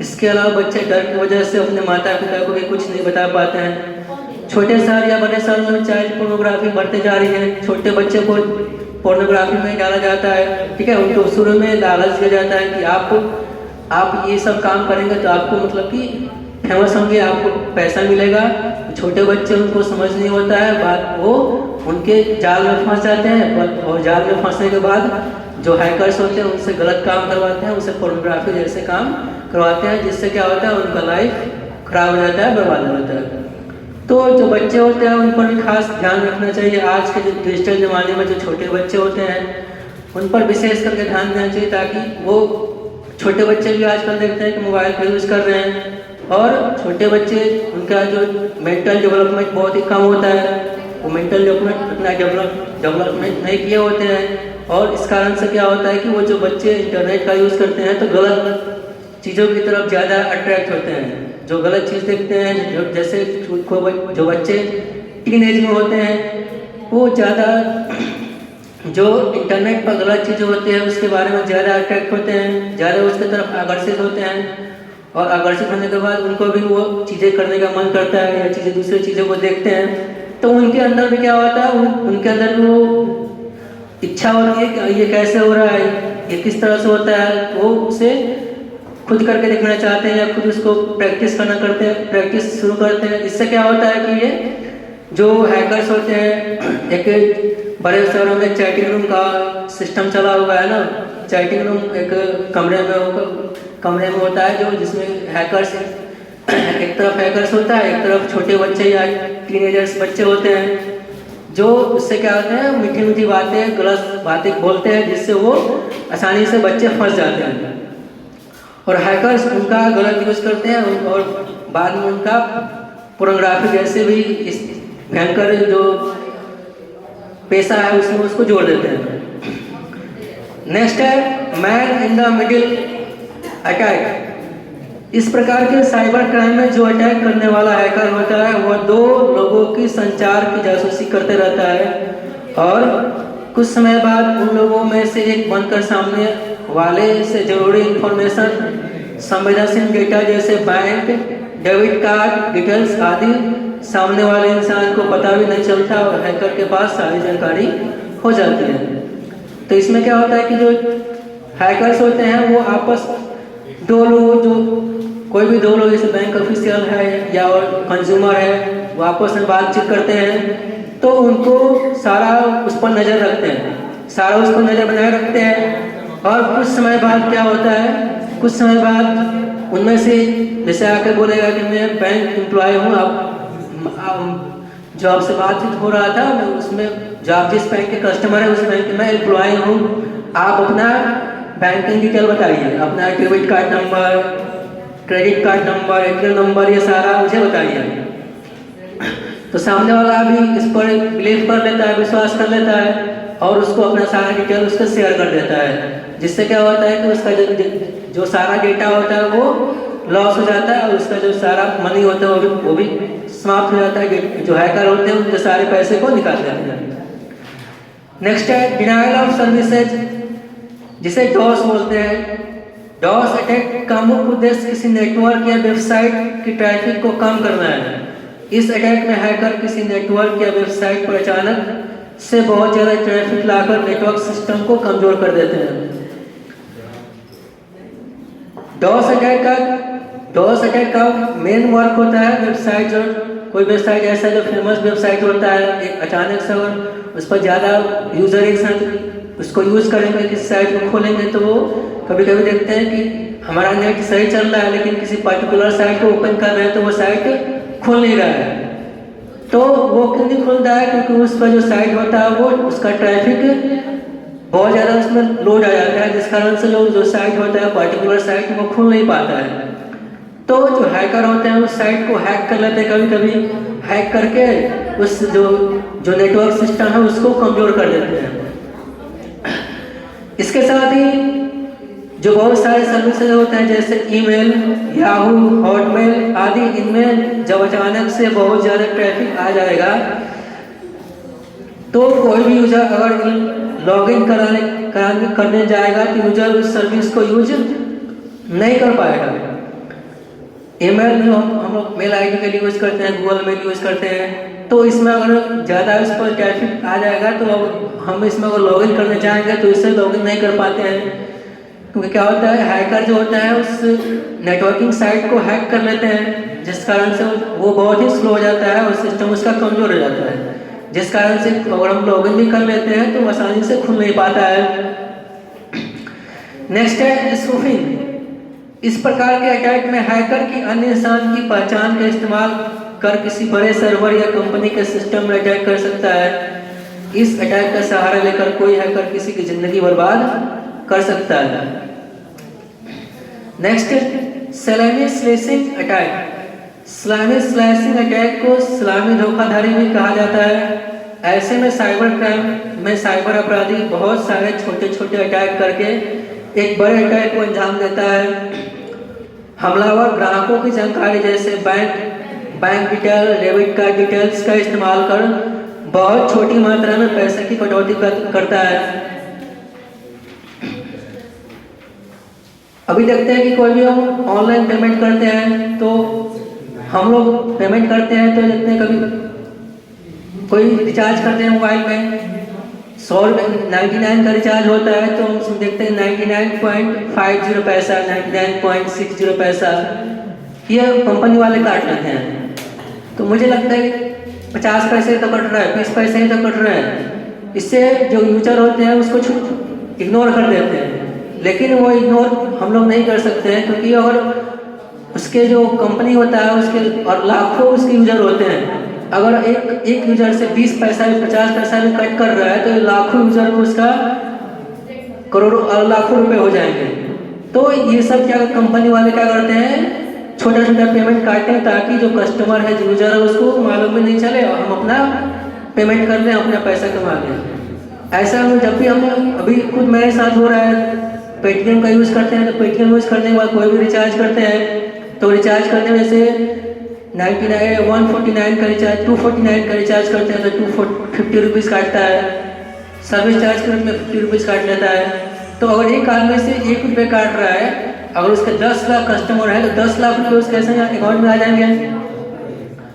इसके अलावा बच्चे डर की वजह से अपने माता पिता को भी कुछ नहीं बता पाते हैं। छोटे शहर या बड़े शहर में चाइल्ड पोर्नोग्राफी बढ़ते जा रही है। छोटे बच्चे को पोर्नोग्राफी में डाला जाता है, ठीक है। उनको शुरू में लालच दिया जाता है कि आप ये सब काम करेंगे तो आपको मतलब कि फेमस होंगे, आपको पैसा मिलेगा। छोटे बच्चे उनको समझ नहीं होता है बात, वो उनके जाल में फंस जाते हैं और जाल में फंसने के बाद जो हैकर्स होते हैं उनसे गलत काम करवाते हैं, उनसे पोर्नोग्राफी जैसे काम करवाते हैं, जिससे क्या होता है उनका लाइफ खराब हो जाता है, बर्बाद हो जाता है। तो जो बच्चे होते हैं उन पर भी खास ध्यान रखना चाहिए। आज के जो डिजिटल ज़माने में जो छोटे बच्चे होते हैं उन पर विशेष करके ध्यान देना चाहिए, ताकि वो छोटे बच्चे भी आजकल देखते हैं कि मोबाइल का यूज़ कर रहे हैं और छोटे बच्चे उनका जो मेंटल डेवलपमेंट बहुत ही कम होता है, वो मेंटल डेवलपमेंट अपना डेवलपमेंट नहीं किए होते हैं। और इस कारण से क्या होता है कि वो जो बच्चे इंटरनेट का यूज़ करते हैं तो गलत चीज़ों की तरफ ज़्यादा अट्रैक्ट होते हैं। जो गलत चीज़ देखते हैं, जैसे जो बच्चे टीन एज में होते हैं वो ज़्यादा जो इंटरनेट पर गलत चीज़ें होती हैं उसके बारे में ज़्यादा अट्रैक्ट होते हैं, ज़्यादा उसकी तरफ आकर्षित होते हैं, और आकर्षित होने के बाद उनको भी वो चीज़ें करने का मन करता है या दूसरी चीज़ों को देखते हैं, तो उनके अंदर भी क्या होता है, उनके अंदर भी वो इच्छा होती है कि ये कैसे हो रहा है, ये किस तरह से होता है, वो उसे खुद करके देखना चाहते हैं या खुद उसको प्रैक्टिस प्रैक्टिस शुरू करते हैं। इससे क्या होता है कि ये जो हैकर्स होते हैं, एक बड़े शहरों में चैटिंग रूम का सिस्टम चला हुआ है ना, चैटिंग रूम एक कमरे में होता है जो जिसमें हैकर्स एक तरफ हैकर्स होता है, एक तरफ छोटे बच्चे या टीनेजर्स बच्चे होते हैं, जो उससे क्या होते हैं मीठी मीठी बातें गलत बातें बोलते हैं, जिससे वो आसानी से बच्चे फंस जाते हैं और हैकर्स उनका गलत यूज करते हैं और बाद में उनका पोर्नोग्राफी जैसे भी इस भयंकर जो पेशा है उसमें उसको जोड़ देते हैं। नेक्स्ट है man in the middle attack. इस प्रकार के साइबर क्राइम में जो अटैक करने वाला हैकर होता है वह दो लोगों की संचार की जासूसी करते रहता है और कुछ समय बाद उन लोगों में से एक बनकर सामने वाले से जरूरी इंफॉर्मेशन, संवेदनशील डेटा जैसे बैंक, डेबिट कार्ड डिटेल्स आदि सामने वाले इंसान को पता भी नहीं चलता और हैकर के पास सारी जानकारी हो जाती है। तो इसमें क्या होता है कि जो हैकर्स होते हैं वो आपस दो लोग, जो कोई भी दो लोग जैसे बैंक ऑफिशियल है या और कंज्यूमर है, वो आपस में बातचीत करते हैं तो उनको सारा उस पर नज़र रखते हैं, सारा उस पर नज़र बनाए रखते हैं और कुछ समय बाद क्या होता है, कुछ समय बाद उनमें से जैसे आकर बोलेगा कि मैं बैंक एम्प्लॉय हूँ, आप जो आपसे बातचीत हो रहा था मैं उसमें जो आप जिस बैंक के कस्टमर है उस बैंक में एम्प्लॉय हूँ, आप अपना बैंकिंग डिटेल बताइए, अपना debit card number, credit card number, ATM number, ये सारा मुझे बताइए। तो सामने वाला भी इस पर बिलीव कर लेता है, विश्वास कर लेता है और उसको अपना सारा डिटेल उसको शेयर कर देता है, जिससे क्या होता है कि उसका जो सारा डेटा होता है वो लॉस हो जाता है और उसका जो सारा मनी होता है वो भी समाप्त हो जाता है। जो हैकर होते हैं उनके सारे पैसे को निकाल देते हैं। नेक्स्ट है डिनायल ऑफ सर्विसेज, जिसे डॉस बोलते हैं। डॉस अटैक का मुख्य उद्देश्य किसी नेटवर्क या वेबसाइट की ट्रैफिक को कम करना है। इस अटैक में हैकर किसी नेटवर्क या वेबसाइट पर अचानक से बहुत ज़्यादा ट्रैफिक लाकर नेटवर्क सिस्टम को कमजोर कर देते हैं। डॉस अटैक का मेन वर्क होता है वेबसाइट, जो कोई वेबसाइट ऐसा जो फेमस वेबसाइट होता है, एक अचानक से अगर उस पर ज़्यादा यूज़र एक साथ उसको यूज़ करेंगे, किसी साइट को खोलेंगे तो वो कभी कभी देखते हैं कि हमारा नेट सही चल रहा है लेकिन किसी पर्टिकुलर साइट को ओपन कर रहे हैं तो वो साइट खुल नहीं रहा है। तो वो क्यों नहीं खुलता है, क्योंकि उसका जो साइट होता है वो उसका ट्रैफिक बहुत ज़्यादा उसमें लोड आ जाता है, जिस कारण से जो साइट होता है पर्टिकुलर साइट वो खुल नहीं पाता है। तो जो हैकर होते हैं उस साइट को हैक कर लेते हैं, कभी कभी हैक करके उस जो नेटवर्क सिस्टम है उसको कमज़ोर कर देते हैं। इसके साथ ही जो बहुत सारे सर्विसेज होते हैं जैसे ईमेल, याहू, हॉटमेल आदि, इनमें जब अचानक से बहुत ज़्यादा ट्रैफिक आ जाएगा तो कोई भी यूजर अगर लॉगिन करने जाएगा तो यूजर उस सर्विस को यूज नहीं कर पाएगा। ईमेल में हम लोग मेल आईडी के लिए यूज़ करते हैं, गूगल मेल यूज़ करते हैं, तो इसमें अगर ज़्यादा इस पर ट्रैफिक आ जाएगा तो हम इसमें अगर लॉगिन करने जाएंगे तो इससे लॉगिन नहीं कर पाते हैं, क्योंकि क्या होता है हैकर जो होता है उस नेटवर्किंग साइट को हैक कर लेते हैं, जिस कारण से वो बहुत ही स्लो हो जाता है और सिस्टम उसका कमज़ोर हो जाता है, जिस कारण से अगर हम लॉगिन भी कर लेते हैं तो आसानी से खुल नहीं पाता है। नेक्स्ट है स्पूफिंग। इस प्रकार के अटैक में हैकर की अन्य इंसान की पहचान का इस्तेमाल कर किसी बड़े सर्वर या कंपनी के सिस्टम में अटैक कर सकता है। इस अटैक का सहारा लेकर कोई हैकर किसी की जिंदगी बर्बाद कर सकता है। नेक्स्ट, सलामी स्लैशिंग अटैक। सलामी स्लैशिंग अटैक को सलामी धोखाधड़ी भी कहा जाता है। ऐसे में साइबर क्राइम में साइबर अपराधी बहुत सारे छोटे छोटे अटैक करके एक बड़े अटैक को अंजाम देता है। हमलावर ग्राहकों की जानकारी जैसे bank detail, debit card details का इस्तेमाल कर बहुत छोटी मात्रा में पैसे की कटौती करता है। अभी देखते हैं कि कोई भी हम ऑनलाइन पेमेंट करते हैं तो हम लोग पेमेंट करते हैं तो देखते हैं कभी कोई रिचार्ज करते हैं मोबाइल में 99 का रिचार्ज होता है तो हम उसमें देखते हैं 99.50 पैसा, 99.60 पैसा ये कंपनी वाले काट लेते हैं। तो मुझे लगता है 50 पैसे तो कट रहा है, 20 पैसे ही तो कट रहा है। इससे जो यूजर होते हैं उसको इग्नोर कर देते हैं, लेकिन वो इग्नोर हम लोग नहीं कर सकते हैं क्योंकि अगर उसके जो कंपनी होता है उसके और लाखों उसके यूजर होते हैं, अगर एक यूजर से 20 पैसा भी 50 पैसा भी कट कर रहा है तो लाखों यूजर को उसका करोड़ों और लाखों रुपए हो जाएंगे। तो ये सब क्या कंपनी वाले क्या करते हैं, छोटा छोटा पेमेंट काटते हैं ताकि जो कस्टमर है जो यूजर है उसको मालूम भी नहीं चले और हम अपना पेमेंट कर लें, अपना पैसा कमा लें। ऐसा जब भी हम अभी खुद मेरे साथ हो रहा है, पेटीएम का यूज़ करते हैं तो पेटीएम यूज़ करने के बाद कोई भी रिचार्ज करते हैं तो रिचार्ज करने में से 149 का रिचार्ज 249 का रिचार्ज करते हैं तो 250 रुपीज़ काटता है, सर्विस चार्ज के रूप में 50 रुपीज़ काट लेता है। तो अगर एक आदमी से 1 रुपये काट रहा है, अगर उसके 10 लाख कस्टमर है तो 10 लाख रुपये उसके ऐसे अकाउंट में आ जाएंगे।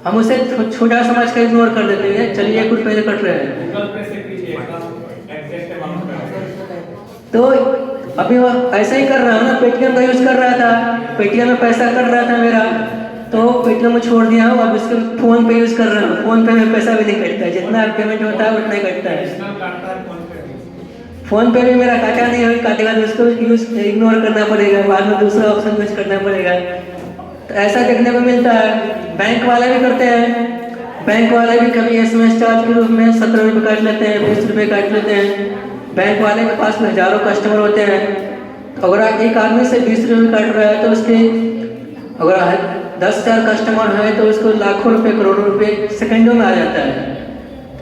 हम उसे छोटा समझ कर इग्नोर कर देते हैं, चलिए 1 रुपये कट रहे हैं। तो अभी वो ऐसा ही कर रहा हूँ ना, पेटीएम का यूज़ कर रहा था, पेटीएम में पैसा कट रहा था मेरा तो पेटीएम में छोड़ दिया हूँ, अब इसके फ़ोन पे यूज़ कर रहा हूँ। फ़ोन पे में पैसा भी नहीं कटता है, जितना पेमेंट होता है उतना ही कटता है। फ़ोन पे भी मेरा काटा नहीं है, काटेगा तो उसको यूज़ इग्नोर करना पड़ेगा, बाद में दूसरा ऑप्शन यूज़ करना पड़ेगा। तो ऐसा देखने को मिलता है। बैंक वाले भी करते हैं, बैंक वाले भी कभी SMS चार्ज के रूप में 17 रुपये काट लेते हैं, 20 रुपये काट लेते हैं। बैंक वाले के पास में हज़ारों कस्टमर होते हैं, तो अगर एक आदमी से 20 रुपये काट रहा है तो उसके अगर 10,000 कस्टमर है तो उसको लाखों रुपए करोड़ों रुपए सेकंडों में आ जाता है।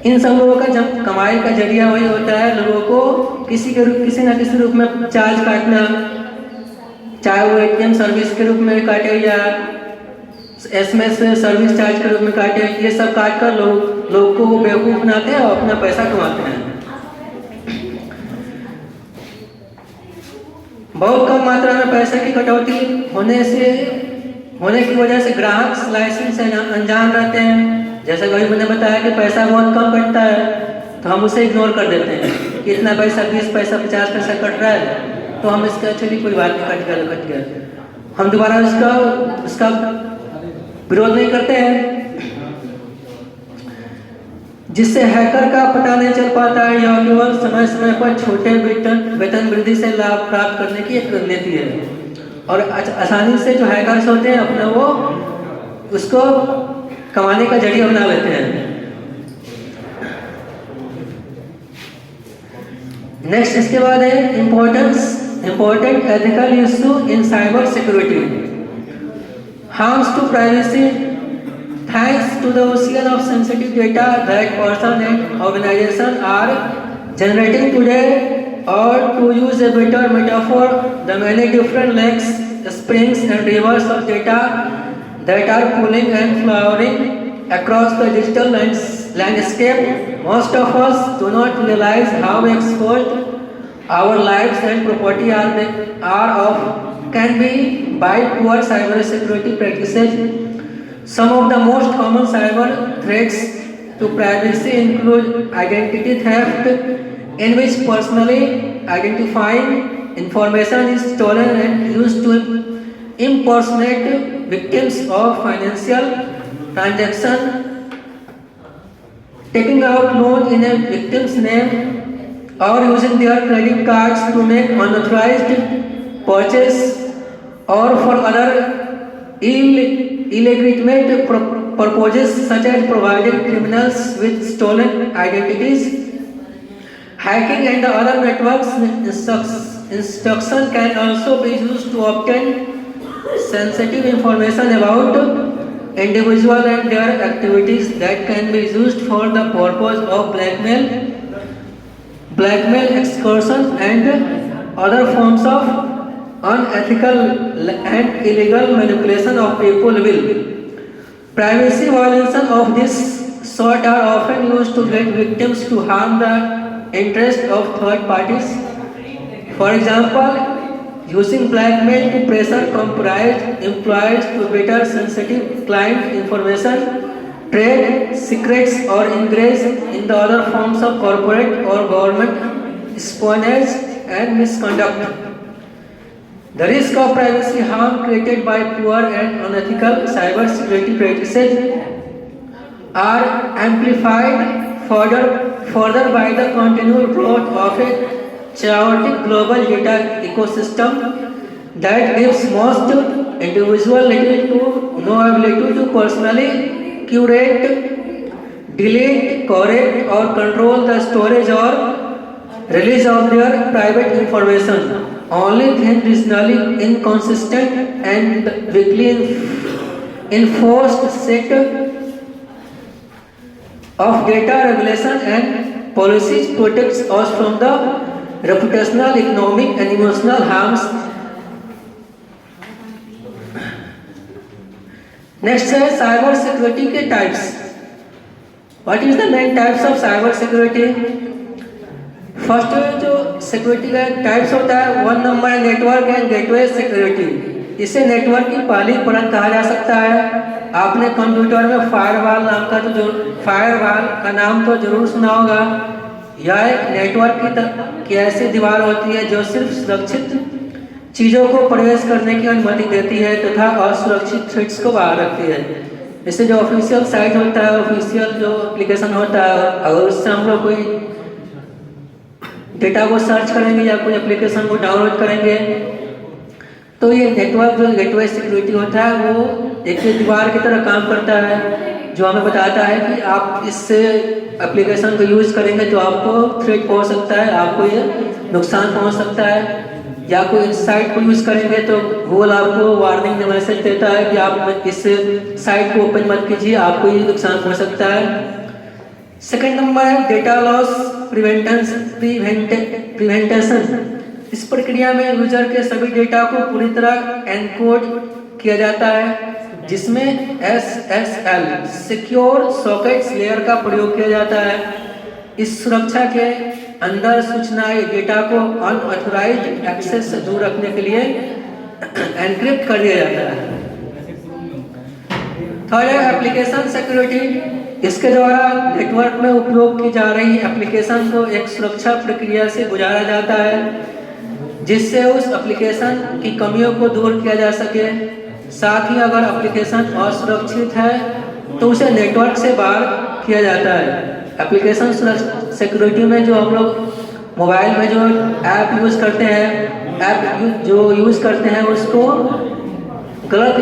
इन सब लोगों का जब कमाई का जरिया वही होता है लोगों को किसी न किसी रूप में चार्ज काटना, चाहे वो ATM सर्विस के रूप में काटे या SMS सर्विस चार्ज के रूप में काटे, ये सब काट कर लोग को बेवकूफ़ बनाते हैं और अपना पैसा कमाते हैं। बहुत कम मात्रा में पैसे की कटौती होने की वजह से ग्राहक लाइसेंस से अनजान रहते हैं। जैसा कभी मैंने बताया कि पैसा बहुत कम कटता है तो हम उसे इग्नोर कर देते हैं कि इतना पैसा 20 पैसा 50 पैसा कट रहा है तो हम इसका चलिए कोई बात नहीं, कट गया, हम दोबारा इसका विरोध नहीं करते हैं, जिससे हैकर का पता नहीं चल पाता है। यह केवल समय समय पर छोटे वेतन वृद्धि से लाभ प्राप्त करने की एक रणनीति है और आसानी से जो हैकर्स होते हैं अपना वो उसको कमाने का जरिया बना लेते हैं। नेक्स्ट इसके बाद है important ethical issue in cyber security, harms to privacy thanks to the ocean of sensitive data that persons and organizations are generating today, or to use a better metaphor, the many different lakes, springs and rivers of data that are pooling and flowing across the digital landscape. Most of us do not realize how exposed our lives and property can be by poor cyber security practices. Some of the most common cyber threats to privacy include identity theft, in which personally identifying information is stolen and used to impersonate victims of financial transaction, taking out loan in a victim's name, or using their credit cards to make unauthorized purchase, or for other illegitimate purposes such as providing criminals with stolen identities. Hacking and other networks instruction can also be used to obtain sensitive information about individuals and their activities that can be used for the purpose of blackmail, extortion and other forms of unethical and illegal manipulation of people will. Privacy violation of this sort are often used to get victims to harm the interest of third parties. For example, using blackmail to pressure compromised employees to better sensitive client information, trade secrets, or engage in the other forms of corporate or government espionage and misconduct. The risk of privacy harm created by poor and unethical cybersecurity practices are amplified further by the continued growth of a chaotic global data ecosystem that gives most individuals little to no ability to personally curate, delete, correct, or control the storage or release of their private information. Only then regionally inconsistent and weakly enforced set of data regulation and policies protects us from the reputational, economic, and emotional harms. Next है cyber security के types. What is the main types of cyber security? First जो security का types होता है, 1 number है network and gateway security. इसे network की पहली परत कहा जा सकता है। आपने कंप्यूटर में फायरवॉल नाम का फायरवॉल का नाम तो जरूर सुना होगा। यह एक नेटवर्क की ऐसी दीवार होती है जो सिर्फ सुरक्षित चीज़ों को प्रवेश करने की अनुमति देती है तथा असुरक्षित थ्रेड्स को बाहर रखती है। इससे जो ऑफिशियल साइट होता है, ऑफिशियल जो एप्लीकेशन होता है, अगर उससे हम लोग कोई डेटा को सर्च करेंगे या कोई एप्लीकेशन को डाउनलोड करेंगे तो ये नेटवर्क जो गेटवे सिक्योरिटी होता है वो एक दीवार की तरह काम करता है, जो हमें बताता है कि आप इस एप्लीकेशन को यूज़ करेंगे तो आपको थ्रेट पहुंच सकता है, आपको ये नुकसान पहुंच सकता है। या कोई साइट को यूज़ करेंगे तो गूगल आपको वार्निंग मैसेज देता है कि आप इस साइट को ओपन मत कीजिए, आपको ये नुकसान पहुँच सकता है। सेकेंड नंबर है डेटा लॉस प्रिवेंटेशन। इस प्रक्रिया में यूजर के सभी डेटा को पूरी तरह एनकोड किया जाता है, जिसमें SSL सिक्योर सॉकेट्स लेयर का प्रयोग किया जाता है। इस सुरक्षा के अंदर सूचना डेटा को अनऑथराइज्ड एक्सेस से दूर रखने के लिए एनक्रिप्ट कर दिया जाता है। थर्ड है एप्लीकेशन सिक्योरिटी। इसके द्वारा नेटवर्क में उपयोग की जा रही एप्लीकेशन को एक सुरक्षा प्रक्रिया से गुजारा जाता है, जिससे उस एप्लीकेशन की कमियों को दूर किया जा सके। साथ ही अगर एप्लीकेशन असुरक्षित है तो उसे नेटवर्क से बाहर किया जाता है। एप्लीकेशन सिक्योरिटी में जो हम लोग मोबाइल में जो ऐप यूज़ करते हैं उसको गलत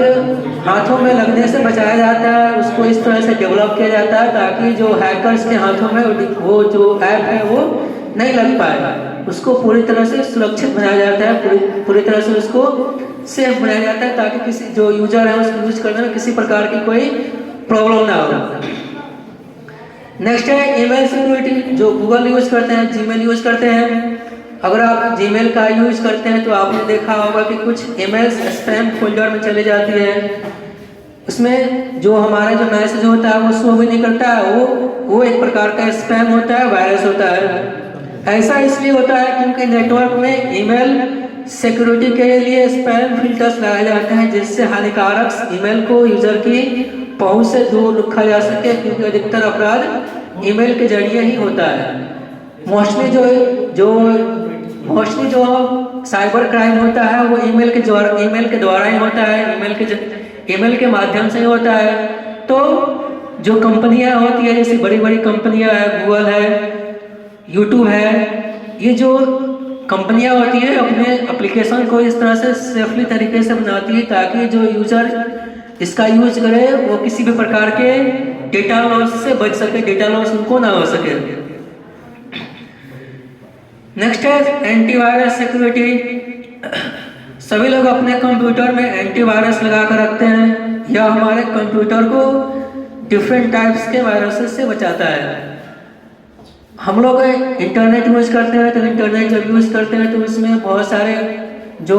हाथों में लगने से बचाया जाता है, उसको इस तरह से डेवलप किया जाता है ताकि जो हैकर्स के हाथों में वो जो ऐप है वो नहीं लग पाए। उसको पूरी तरह से सुरक्षित बनाया जाता है, पूरी तरह से उसको सेफ बनाया जाता है ताकि किसी जो यूजर है उसको यूज करने में किसी प्रकार की कोई प्रॉब्लम ना हो। नेक्स्ट है ईमेल सिक्योरिटी। जो गूगल यूज करते हैं, जीमेल यूज करते हैं, अगर आप जीमेल का यूज करते हैं तो आपने देखा होगा कि कुछ ईमेल्स स्पैम फोल्डर में चले जाती है। उसमें जो हमारा जो मैसेज होता है वो शो भी नहीं करता है, वो एक प्रकार का स्पैम होता है, वायरस होता है। ऐसा इसलिए होता है क्योंकि नेटवर्क में ईमेल सिक्योरिटी के लिए स्पैम फिल्टर्स लगाए जाते हैं, जिससे हानिकारक ईमेल को यूजर की पहुंच से दूर रखा जा सके, क्योंकि अधिकतर अपराध ईमेल के जरिए ही होता है। मोस्टली जो साइबर क्राइम होता है वो ईमेल के द्वारा ही होता है, ईमेल के माध्यम से ही होता है। तो जो कंपनियां होती है, जैसे बड़ी बड़ी कंपनियां है, गूगल है, यूट्यूब है, ये जो कंपनियां होती है अपने एप्लीकेशन को इस तरह से सेफली तरीके से बनाती है ताकि जो यूजर इसका यूज करे वो किसी भी प्रकार के डेटा लॉस से बच सके, डेटा लॉस उनको ना हो सके। नेक्स्ट है एंटीवायरस सिक्योरिटी। सभी लोग अपने कंप्यूटर में एंटीवायरस लगा कर रखते हैं। यह हमारे कंप्यूटर को डिफरेंट टाइप्स के वायरसेस से बचाता है। हम लोग इंटरनेट यूज करते हैं तो इंटरनेट जब यूज करते हैं तो उसमें बहुत सारे जो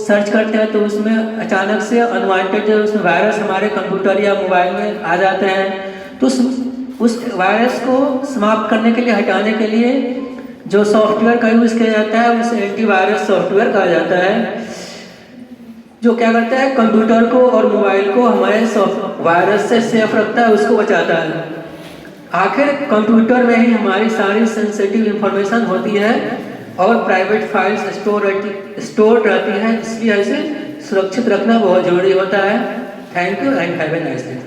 सर्च करते हैं तो उसमें अचानक से अनवांटेड जो उसमें वायरस हमारे कंप्यूटर या मोबाइल में आ जाते हैं। तो उस वायरस को समाप्त करने के लिए, हटाने के लिए जो सॉफ्टवेयर का यूज़ किया जाता है उसे एंटीवायरस सॉफ्टवेयर कहा जाता है, जो क्या करता है कंप्यूटर को और मोबाइल को हमारे वायरस से सेफ रखता है, उसको बचाता है। आखिर कंप्यूटर में ही हमारी सारी सेंसिटिव इंफॉर्मेशन होती है और प्राइवेट फाइल्स स्टोर रहती है, इसलिए इसे सुरक्षित रखना बहुत जरूरी होता है। Thank you and have a nice day.